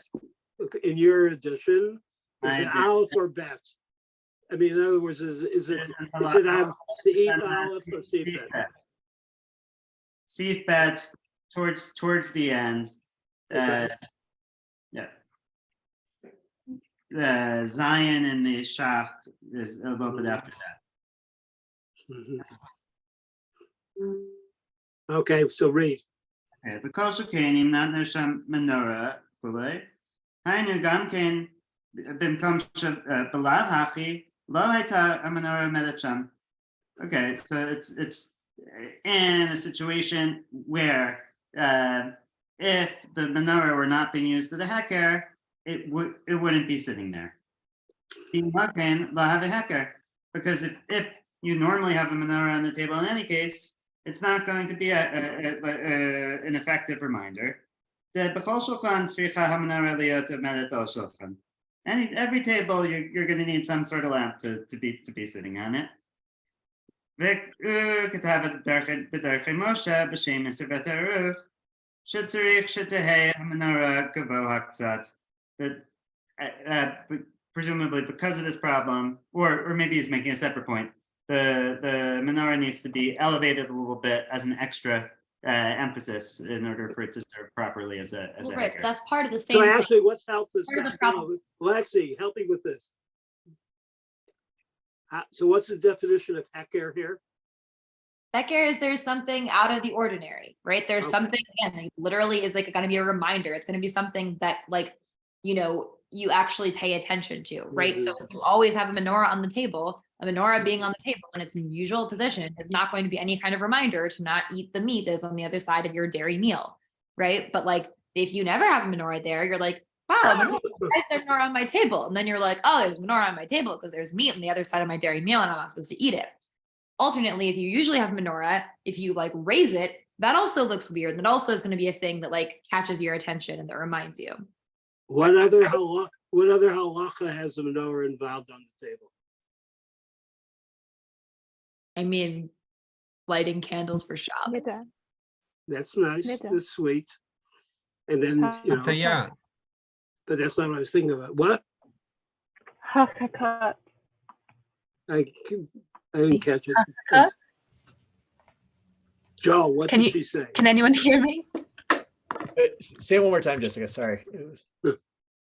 In your edition, is I it did. Aleph or Bet? I mean, in other words, is it on Seif Aleph or Seif Bet? Seif Bet towards the end. Okay. Zion and the Shach is a little bit after that. Mhm. Okay, so read. Okay, וכל שכן אם נתנו שם מנורה וכולי, היינו גם כן במקום שבלאו הכי לא הייתה המנורה עומדת שם. Okay, so it's in a situation where if the menorah were not being used to the heker, it wouldn't be sitting there. Because if you normally have a menorah on the table in any case, it's not going to be an effective reminder. Every table you're going to need some sort of lamp to be sitting on it. Presumably because of this problem, or maybe he's making a separate point, the menorah needs to be elevated a little bit as an extra emphasis in order for it to serve properly as a right, heker. that's part of the same. So actually, what's helped this? Part of the problem. Lexi, help me with this. So what's the definition of heker here? Heker is there's something out of the ordinary, right? There's Okay. something, again, it literally is like going to be a reminder. It's going to be something that like, you actually pay attention to, right? So if you always have a menorah on the table, a menorah being on the table in its usual position is not going to be any kind of reminder to not eat the meat that is on the other side of your dairy meal, right? But like, if you never have a menorah there, you're like, wow, why is there menorah on my table? And then you're like, oh, there's menorah on my table because there's meat on the other side of my dairy meal and I'm not supposed to eat it. Alternately, if you usually have menorah, if you like raise it, that also looks weird. That also is going to be a thing that like catches your attention and that reminds you. What other halacha has a menorah involved on the table? I mean, lighting candles for Shabbos. Niddah. That's nice. Niddah. That's sweet. And then, Hataya. but that's not what I was thinking about. What? Hakakat. I didn't catch it. Haka? Joe, what Can did you- she say? Can anyone hear me? Say it one more time, Jessica. Sorry.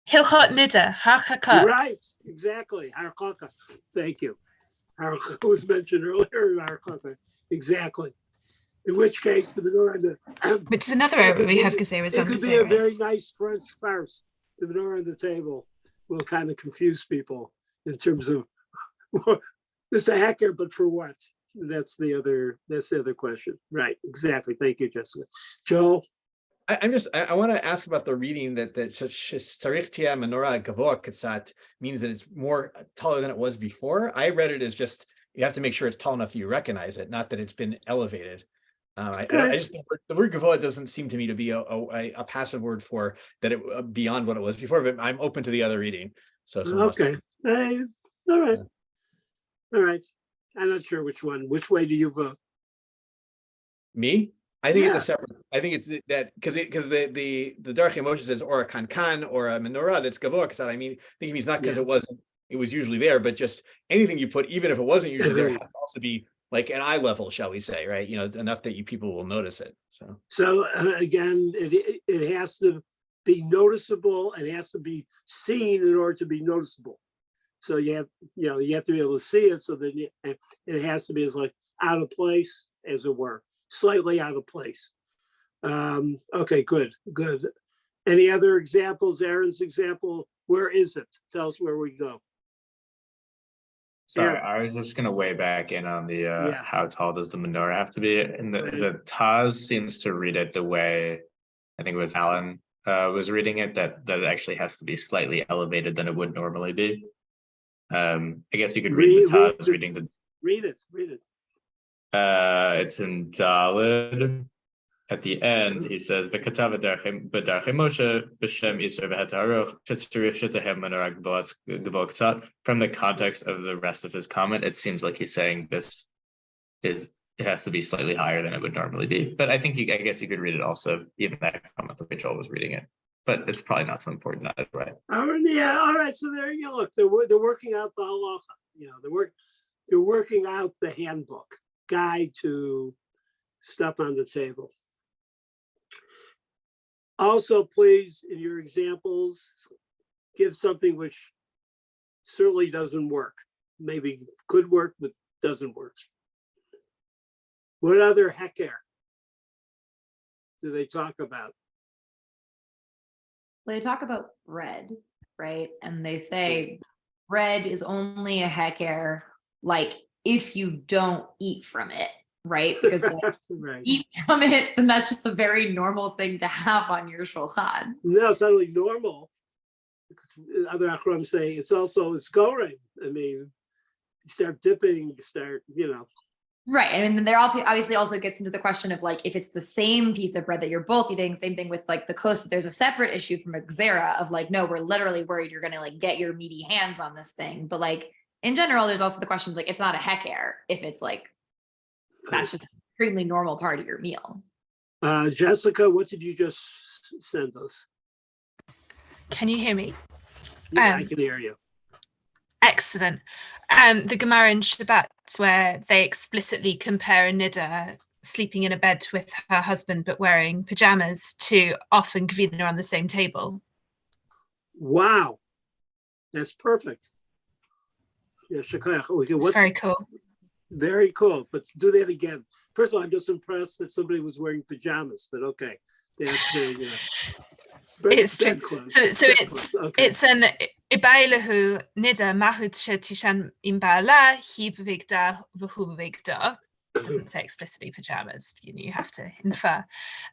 Hilchot Niddah, Hakakat. Right, exactly. Harchaka. Thank you. Harchaka was mentioned earlier. Harchaka. Exactly. In which case, the menorah and the Which is another It area could we be- have Gezeres it on could be a very Gezeres. nice French farce. The menorah on the table will kind of confuse people in terms of this a hacker, but for what? That's the other question. Right, exactly. Thank you, Jessica. Joel, I want to ask about the reading that Tzarich Tia Menorah Gavoa Katsat means that it's more taller than it was before. I read it as just you have to make sure it's tall enough that you recognize it, not that it's been elevated. I Okay. just the word gavoa doesn't seem to me to be a passive word for that it beyond what it was before, but I'm open to the other reading. So someone wants to- Okay. All right. All right. I'm not sure which one. Which way do you vote? Me? I think Yeah. it's a separate. I think it's that because the Darchei Moshe says or a kankan or a menorah that's gavoa kasad. I mean, I think it means not because it was usually there, but just anything you put, even if it wasn't usually there, has to also be like an eye level, shall we say, right? You know, enough that people will notice it. So again, it has to be noticeable. It has to be seen in order to be noticeable. So you have to be able to see it. So then it has to be as like out of place, as it were, slightly out of place. Okay, good. Any other examples? Aaron's example. Where is it? Tell us where we go. Sorry, Aaron. I was just gonna weigh back in on the Yeah. how tall does the menorah have to be? And Right. the Taz seems to read it the way I think it was Alan was reading it, that it actually has to be slightly elevated than it would normally be. I guess you could read the Taz reading the. Read it. It's in Daled. At the end, he says, "V'katav b'darchei Moshe b'shem Yisur v'hetaruch shetzurich shetahem menorah gavot katzat." From the context of the rest of his comment, it seems like he's saying it has to be slightly higher than it would normally be. But I guess you could read it also, even that comment the way Joel was reading it. But it's probably not so important either way. All right. So there you go. Look, they're working out the halacha. They're working out the handbook guide to stuff on the table. Also, please, in your examples, give something which certainly doesn't work. Maybe could work, but doesn't work. What other heker do they talk about? They talk about bread, right? And they say bread is only a heker, like if you don't eat from it, right? Because if Right. you eat from it, then that's just a very normal thing to have on your shulchan. No, it's not really normal. Because other achronim say it's goreng. I mean, you start dipping, Right. And then there obviously also gets into the question of like, if it's the same piece of bread that you're both eating, same thing with like the kos, there's a separate issue from a gzera of like, no, we're literally worried you're going to like get your meaty hands on this thing. But like, in general, there's also the question of like, it's not a heker if it's like, that's just an extremely normal part of your meal. Jessica, what did you just send us? Can you hear me? Yeah, I can hear you. Excellent. The Gemara in Shabbat, where they explicitly compare a niddah sleeping in a bed with her husband but wearing pajamas to Off and Gvina on the same table. Wow, that's perfect. Yeah, shakayach. Okay, It's very cool. Very cool. But do that again. First of all, I'm just impressed that somebody was wearing pajamas. But okay, that's it's true. clothes. So it's an ibailahu nida mahut shetishan imbala he bevigda v'hu bevigda. Doesn't say explicitly pajamas. You have to infer.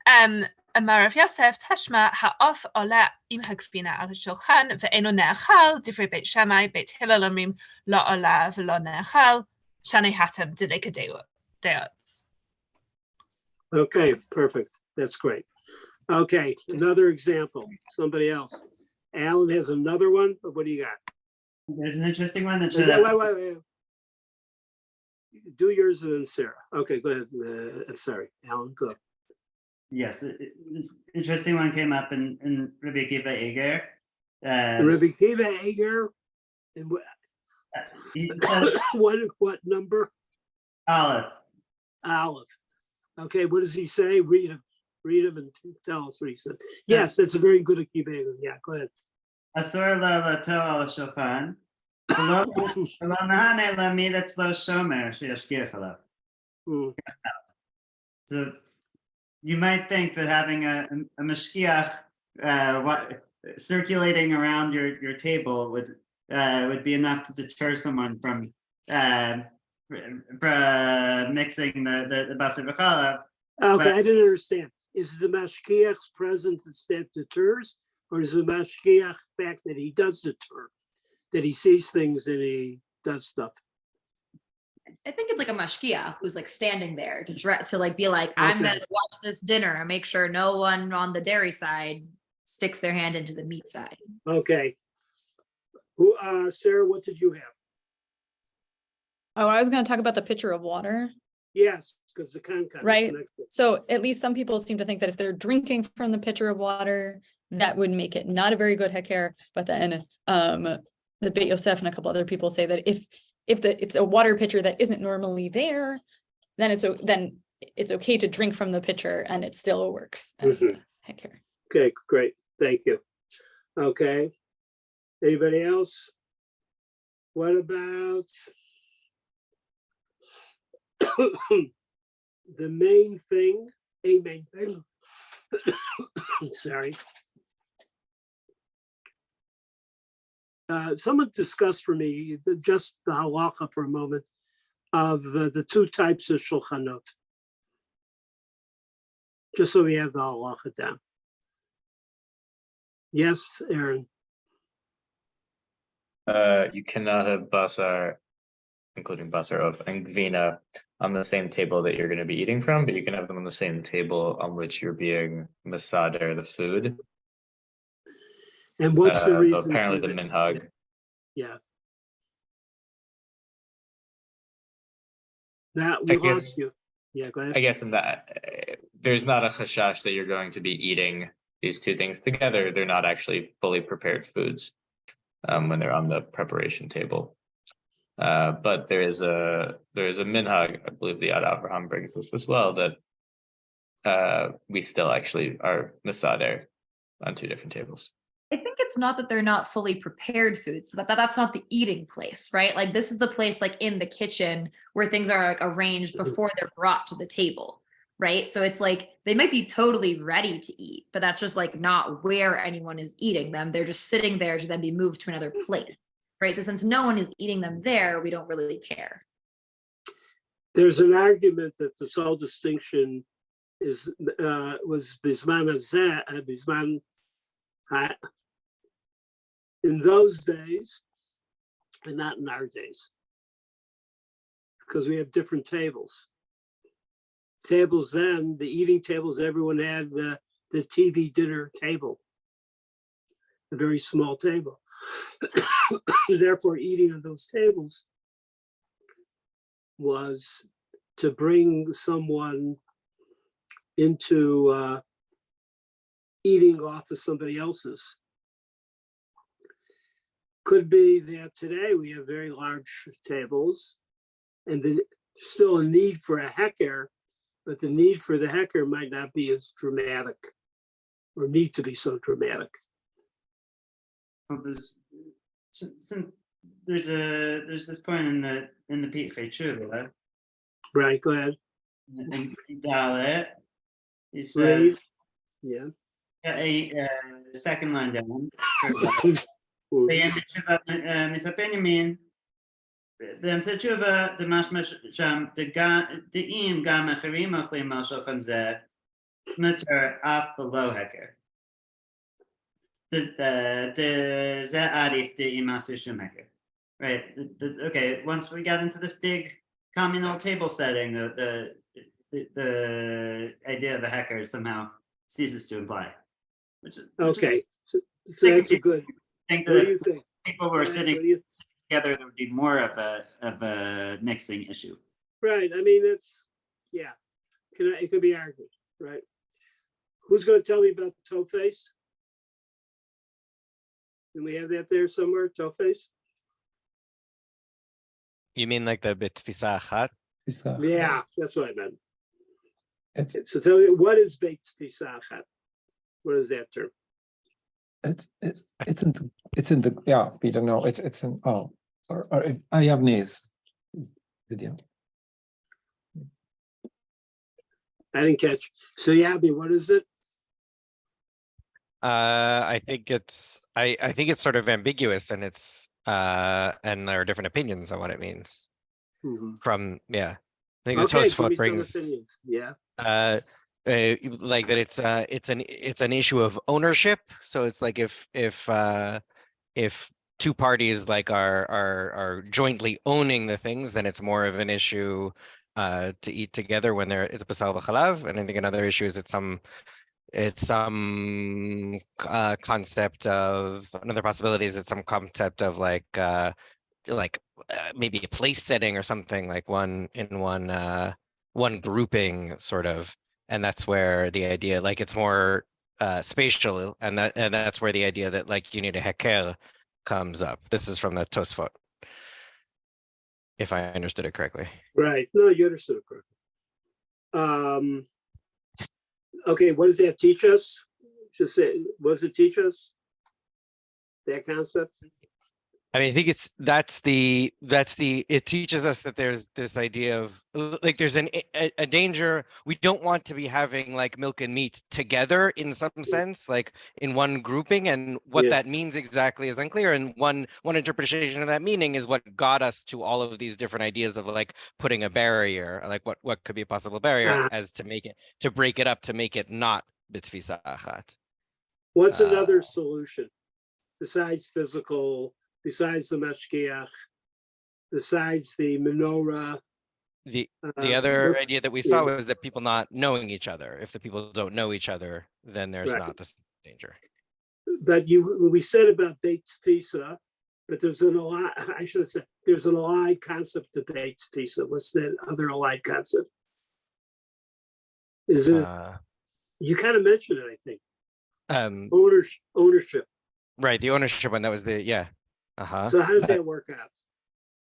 Amarav Yosef tashma ha'of ola im hagvina al shulchan ve'eno ne'achal divrei Beit Shammai Beit Hillel omrim lo ola v'lo ne'achal shani hatam delekadeu. Okay, perfect. That's great. Okay, another example. Somebody else. Alan has another one, but what do you got? There's an interesting one that Wait. Do yours and then Sarah. Okay, go ahead. I'm sorry, Alan, go. Yes, this interesting one came up in Rabbi Akiva Eger. Rabbi Akiva Eger. And what number? Aleph. Okay, what does he say? Read him and tell us what he said. Yes, that's a very good Akiva Eger. Yeah, go ahead. Asur la'lato al shulchan. So you might think that having a mashkiach circulating around your table would be enough to deter someone from mixing the basar v'chalav. Okay, I didn't understand. Is the mashkiach's presence that deters, or is the mashkiach fact that he does deter, that he sees things and he does stuff? I think it's like a mashkia who's like standing there to like be like, I'm Okay. gonna watch this dinner and make sure no one on the dairy side sticks their hand into the meat side. Okay. Who, Sarah, what did you have? Oh, I was going to talk about the pitcher of water. Yes, because the Kankan. Right. So at least some people seem to think that if they're drinking from the pitcher of water, that would make it not a very good heker. But then the Beit Yosef and a couple other people say that if it's a water pitcher that isn't normally there, then it's okay to drink from the pitcher and it still works as a heker. Okay, great. Thank you. Okay. Anybody else? What about the main thing? A main thing. Sorry. Someone discussed for me just the halacha for a moment of the two types of shulchanot. Just so we have the halacha down. Yes, Aaron. You cannot have basar, including basar of and gvina, on the same table that you're going to be eating from, but you can have them on the same table on which you're being masader the food. And what's the So reason? apparently for the that? minhag. Yeah. That I we guess- lost you. Yeah, go ahead. I guess in that there's not a chashash that you're going to be eating these two things together. They're not actually fully prepared foods when they're on the preparation table. But there is a minhag, I believe the Ad Avraham brings this as well, that we still actually are masader on two different tables. I think it's not that they're not fully prepared foods, that's not the eating place, right? Like this is the place like in the kitchen where things are like arranged before they're brought to the table, right? So it's like they might be totally ready to eat, but that's just like not where anyone is eating them. They're just sitting there to then be moved to another place, right? So since no one is eating them there, we don't really care. There's an argument that the sole distinction is was bisman hazeh, bisman in those days, and not in our days, because we have different tables. Tables then, the eating tables, everyone had the TV dinner table, a very small table. Therefore, eating on those tables was to bring someone into eating off of somebody else's. Could be that today we have very large tables and then still a need for a heker, but the need for the heker might not be as dramatic or need to be so dramatic. Well, there's this point in the Pitrei Tshuva, Right, go ahead. in Dalet, he says, Yeah. Second line down. Or- מספר ימין, באמצע תשובה, דמשמע שם, דאים גם אחרים אוכלים על שולחן זה, מותר אף בלא הכר. זה עדיף דאים עשו שום הכר. Right, okay, once we got into this big communal table setting, the idea of a hacker somehow ceases to apply. Okay, so that's a good, I think what do that you if think? people were What sitting do you- together, there would be more of a mixing issue. Right, I mean, it's, yeah, it could be argued, right? Who's gonna tell me about the toe face? Can we have that there somewhere, toe face? You mean like the bitfisa achat? Yeah, that's what I meant. It's So tell me, what is Beit Tfisa? What is that term? it's in the yeah, Peter, no, it's in or I have knees. Yeah. I didn't catch. So Yabi, what is it? I think it's I think it's sort of ambiguous, and it's and there are different opinions on what it means. Mhm. From I think Okay, the give me Tosfot some brings opinions. Yeah, like that it's an issue of ownership. So it's like if two parties like are jointly owning the things, then it's more of an issue to eat together when it's basal v'chalav. And I think another issue is concept of another possibility is it's some concept of like maybe a place setting or something like one grouping sort of, and that's where the idea like it's more spatial, and that's where the idea that like you need a heker comes up. This is from the Tosfot, if I understood it correctly. Right. No, you understood it correctly. Okay, what does that teach us? Just say, what does it teach us? That concept? I mean, I think it teaches us that there's this idea of like there's a danger. We don't want to be having like milk and meat together in some sense, like in one grouping, and what that means exactly is unclear. And one interpretation of that meaning is what got us to all of these different ideas of like putting a barrier, like what could be a possible barrier as to break it up, to make it not b'tfisa achat. What's another solution besides physical? Besides the mashgiach, besides the menorah? The other idea that we saw was that people not knowing each other. If the people don't know each other, then there's not this danger. But we said about Beit Tfisa, but there's an allied concept to Beit Tfisa. What's that other allied concept? Is it? You kind of mentioned it, I think. Ownership. Right, the ownership one. That was the So how does that work out?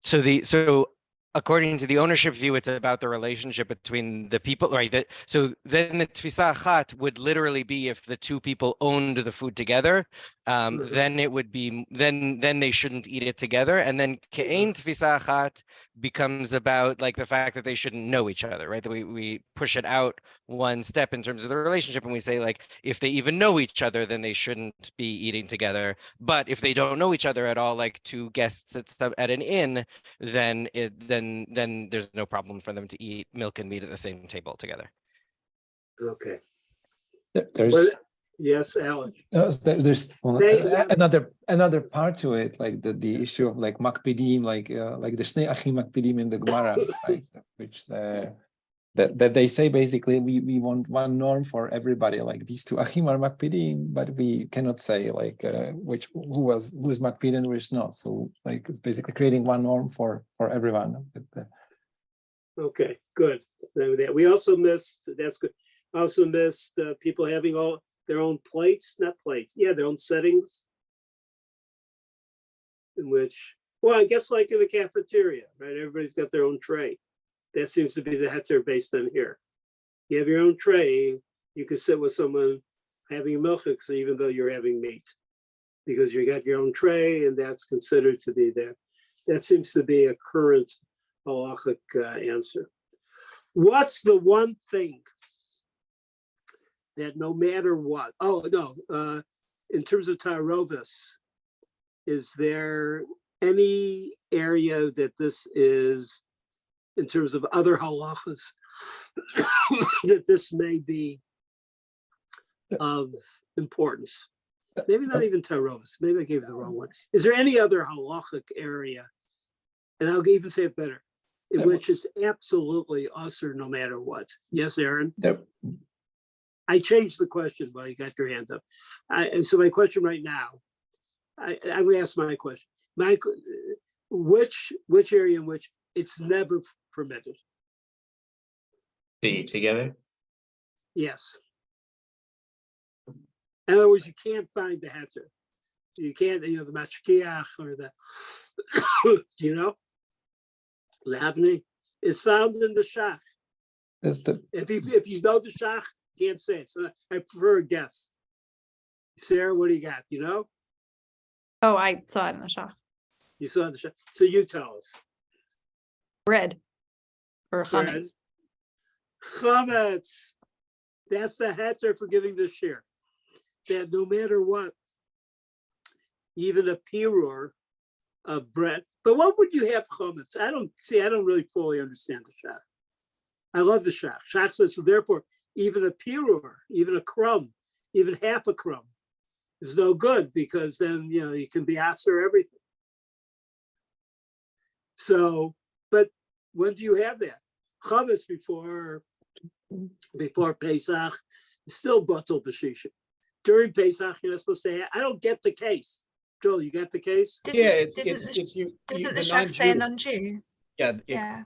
So according to the ownership view, it's about the relationship between the people, right? So then the tfisa achat would literally be if the two people owned the food together, then it would be then they shouldn't eat it together. And then ke'ein tfisa achat becomes about like the fact that they shouldn't know each other, right? That we push it out one step in terms of the relationship, and we say like if they even know each other, then they shouldn't be eating together. But if they don't know each other at all, like two guests at an inn, then there's no problem for them to eat milk and meat at the same table together. Okay. Yes, Alan. There's another part to it, like the issue of like makpidim, like the shnei achim makpidim in the Gemara, like, which that they say basically we want one norm for everybody, like these two achim are makpidim, but we cannot say like who is makpid and who is not. So like it's basically creating one norm for everyone. Okay, good. We also missed. That's good. Also missed people having all their own their own settings. In which, well, I guess like in the cafeteria, right? Everybody's got their own tray. That seems to be the heter based on here. You have your own tray. You can sit with someone having a milchik, even though you're having meat, because you got your own tray, and that's considered to be that. That seems to be a current halachic answer. What's the one thing that no matter what? In terms of tarovis, is there any area that this is, in terms of other halachas, that this may be of importance? Maybe not even tarovis. Maybe I gave you the wrong one. Is there any other halachic area, and I'll even say it better, in which it's absolutely usher no matter what? Yes, Aaron? I changed the question while you got your hands up. So my question right now, I'm going to ask my question. Which area in which it's never permitted? To eat together? Yes. In other words, you can't find the heter. You can't, the mashkiach or the, the happening is found in the shach. If you know the shach, you can't say it. So I prefer a guess. Sarah, what do you got? Oh, I saw it in the shach. You saw the shach. So you tell us. Bread or chametz. Chametz. That's the heter for giving the share. That no matter what, even a pirur of bread. But what would you have chametz? I don't really fully understand the shach. I love the shach. Shach says, so therefore, even a pirur, even a crumb, even half a crumb is no good, because then, you can be aser everything. So, but when do you have that? Chametz before Pesach is still batel b'shisha. During Pesach, you're not supposed to say, I don't get the case. Joel, you got the case? Yeah, it's Doesn't the the Shach say a non-Jew. non-Jew? Yeah, Yeah.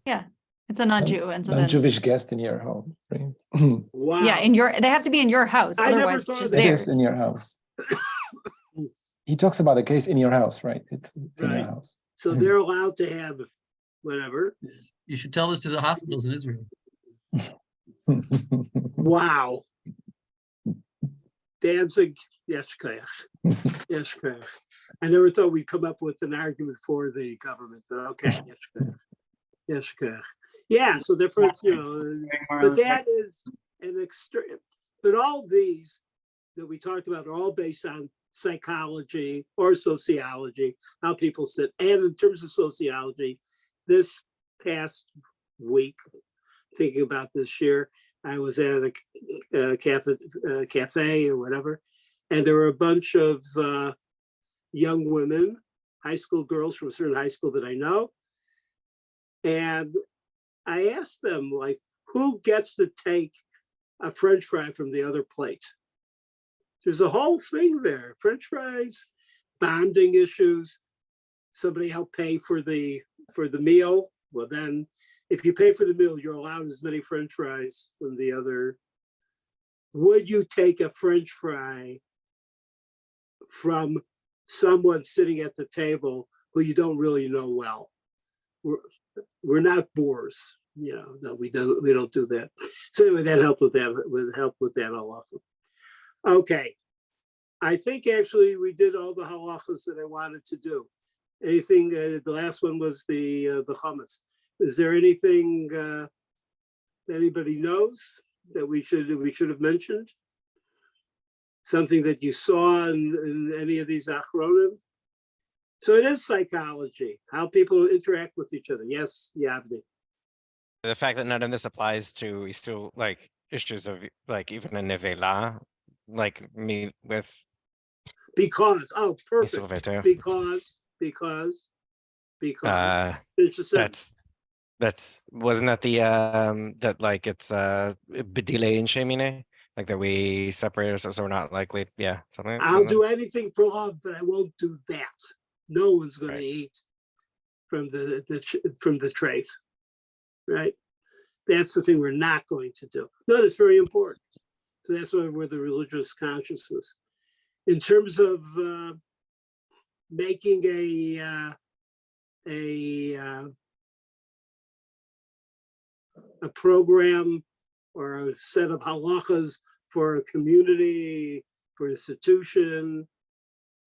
Yeah, it's a non-Jew, and so then non-Jewish guest in your home. Right? Wow. yeah, they have to be in your house. I never Otherwise, it's thought just of that. It there. is in your house. He talks about a case in your house, right? It's in your Right. house. So they're allowed to have whatever. You should tell this to the hospitals in Israel. Wow. Danzig, yes, yes, I never thought we'd come up with an argument for the government, but okay, yes, yeah. So therefore, it's, you know, but that is an extreme. But all these that we talked about are all based on psychology or sociology, how people sit. And in terms of sociology, this past week, thinking about this year, I was at a cafe or whatever, and there were a bunch of young women, high school girls from a certain high school that I know. And I asked them, like, who gets to take a French fry from the other plate? There's a whole thing there. French fries, bonding issues. Somebody help pay for the meal. Well, then if you pay for the meal, you're allowed as many French fries from the other. Would you take a French fry from someone sitting at the table who you don't really know well? We're not boors, you know. No, we don't do that. So anyway, that helped with that. Would help with that halacha. Okay, I think actually we did all the halachas that I wanted to do. Anything? The last one was the chametz. Is there anything that anybody knows that we should have mentioned? Something that you saw in any of these achronim? So it is psychology, how people interact with each other. Yes, Yavni. The fact that none of this applies to still like issues of like even a nevela, like me with Because, oh, perfect. Isulveter. Because. It's just That's wasn't that the that like it's bedile in shemine, like that we separate ourselves so we're not likely, yeah, something. I'll do anything for love, but I won't do that. No one's going to eat from the trays, right? That's the thing we're not going to do. No, that's very important. So that's why we're the religious consciousness. In terms of making a program or a set of halachas for a community, for institution,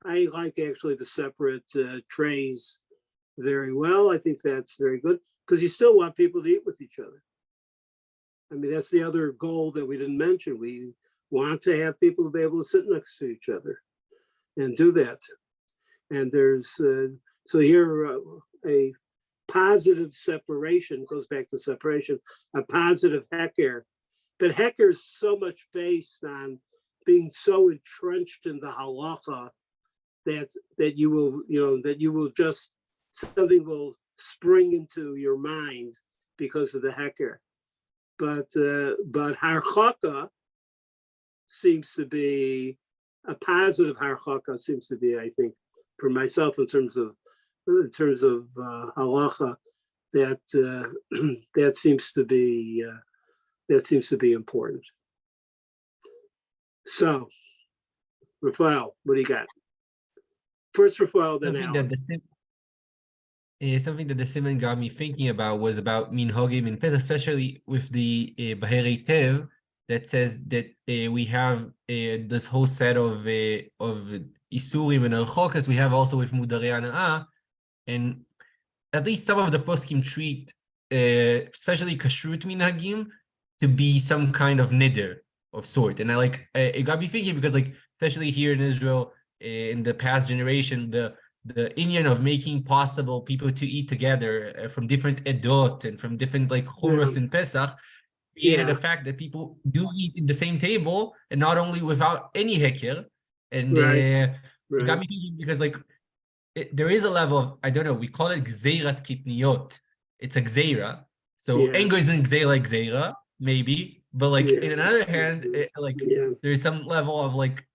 I like actually the separate trays very well. I think that's very good because you still want people to eat with each other. I mean, that's the other goal that we didn't mention. We want to have people be able to sit next to each other and do that. And there's, so here a positive separation goes back to separation, a positive heker. But heker is so much based on being so entrenched in the halacha that you will, you know, that you will just, something will spring into your mind because of the heker. But harchaka seems to be a positive harchaka. Seems to be, I think, for myself in terms of halacha, that that seems to be important. So, Rafael, what do you got? First, Rafael, then Alan. Something that the Siman got me thinking about was about minhagim in Pesach, especially with the Baherei Tev that says that we have this whole set of isurim and archokas we have also with mudarei hana'ah, and at least some of the poskim treat especially kashrut minhagim to be some kind of nidr of sort. And I like it got me thinking because like especially here in Israel in the past generation, the inyan of making possible people to eat together from different edot and from different like churus in Pesach created the fact that people do eat in the same table and not only without any heker. And it got me thinking because like there is a level of, I don't know, we call it gzeirat kitniot. It's a gzeira. So Yeah. anger is in gzeira, maybe, but like Yeah. in another hand, like Yeah. there's some level of like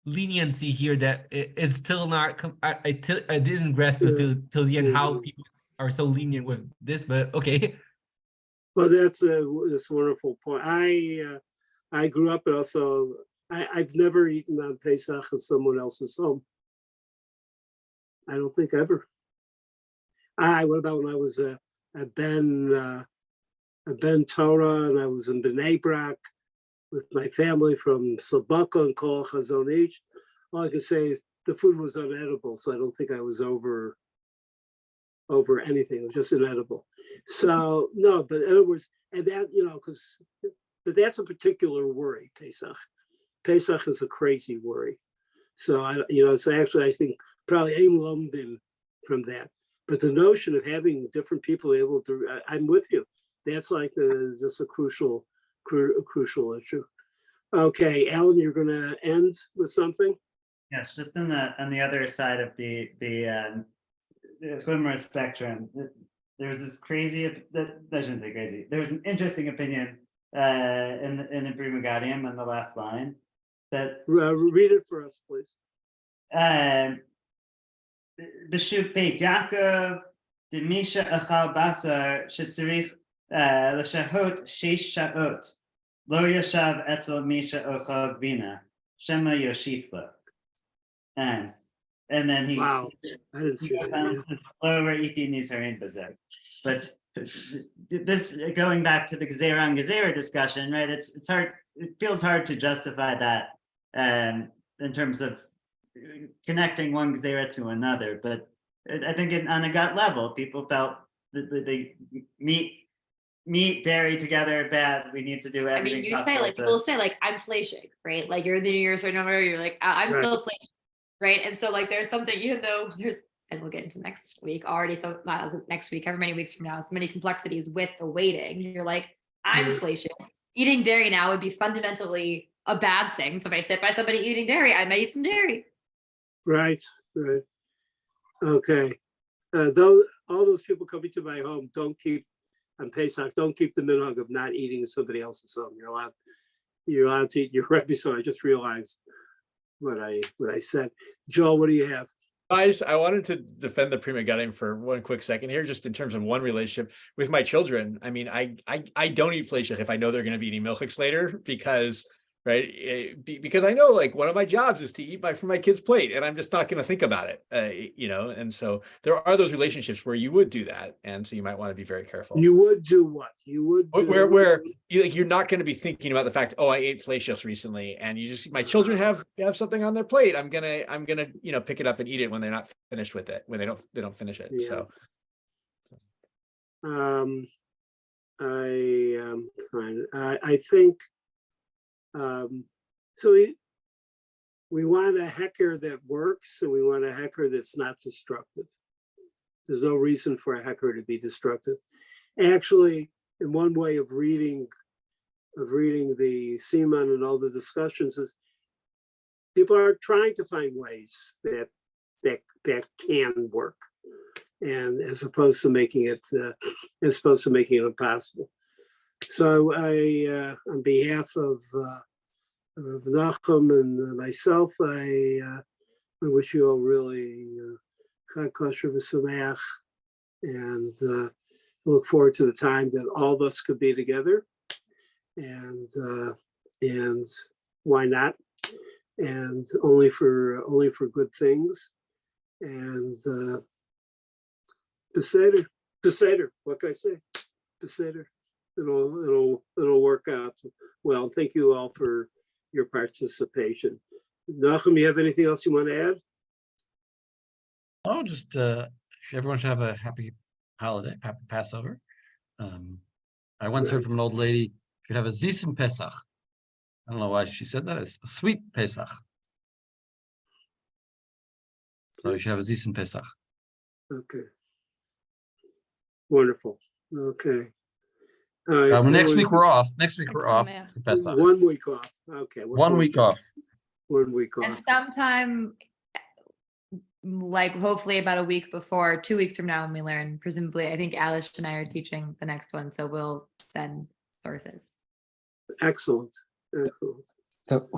leniency here that is still not. I didn't grasp it till the end how people are so lenient with this, but okay. Well, that's a wonderful point. I grew up, but also I've never eaten on Pesach in someone else's home. I don't think ever. What about when I was a Ben Torah and I was in Bnei Brak with my family from Slobodka and Kol Chazon Ish. All I can say is the food was unedible, so I don't think I was over anything. It was just inedible. So no, but in other words, and that, but that's a particular worry, Pesach. Pesach is a crazy worry. So so actually I think probably Aim Lomdin from that. But the notion of having different people able to, I'm with you. That's like just a crucial issue. Okay, Alan, you're going to end with something? Yes, just on the other side of the Chumrah spectrum, there's this crazy, I shouldn't say crazy, there was an interesting opinion in the Pri Megadim on the last line that read it for us, please. B'shut Peit Yaakov, Demisha Achal Basar, Shetzarich L'shahot Sheish Shaot, Lo Yashav Etzel Misha Ochal Gvina, Shema Yoshitla. And then he, wow, I didn't see that. Lower eating Nisarin Bazar. But this, going back to the Gezerah and Gezerah discussion, right? It's hard, it feels hard to justify that in terms of connecting one Gezerah to another. But I think on a gut level, people felt that they meat, dairy together bad. We need to do everything. I mean, you say like people say like I'm fleshig, right? Like you're a certain number, you're like I'm still fleshig, right? And so like there's something, even though there's, and we'll get into next week already, so not next week, however many weeks from now, so many complexities with the waiting. You're like I'm fleshig. Eating dairy now would be fundamentally a bad thing. So if I sit by somebody eating dairy, I might eat some dairy. Right. Okay. Though all those people coming to my home don't keep on Pesach, don't keep the minhag of not eating in somebody else's home. You're allowed to eat your Rebbe. So I just realized what I said. Joel, what do you have? I wanted to defend the Pri Megadim for one quick second here, just in terms of one relationship with my children. I mean, I don't eat fleshich if I know they're going to be eating milchiks later, because because I know like one of my jobs is to eat from my kid's plate, and I'm just not going to think about it, and so there are those relationships where you would do that, and so you might want to be very careful. You would do what? You would do where you're not going to be thinking about the fact, oh, I ate fleischiks recently, and you just, my children have something on their plate, I'm gonna pick it up and eat it when they're not finished with it, when they don't finish it. Yeah. So I think so we want a hecker that works, and we want a hecker that's not destructive. There's no reason for a hecker to be destructive. Actually, in one way of reading the Siman and all the discussions is people are trying to find ways that can work, and as opposed to making it impossible. So I, on behalf of Nachum and myself, I wish you all really Chag Kosher v'Sameach, and look forward to the time that all of us could be together, and why not? And only for good things. And Beseder, what can I say? Beseder. It'll work out well. Thank you all for your participation. Nachum, you have anything else you want to add? Oh, just everyone should have a happy holiday, happy Passover. I once heard from an old lady, you should have a Zisen Pesach. I don't know why she said that. It's a sweet Pesach. So you should have a Zisen Pesach. Okay. Wonderful. Okay. Next week we're off. Next week we're off for Pesach. 1 week off. Okay. 1 week off. 1 week off. And sometime like hopefully about a week before, 2 weeks from now when we learn, presumably, I think Alice and I are teaching the next one, so we'll send sources. Excellent. Excellent. So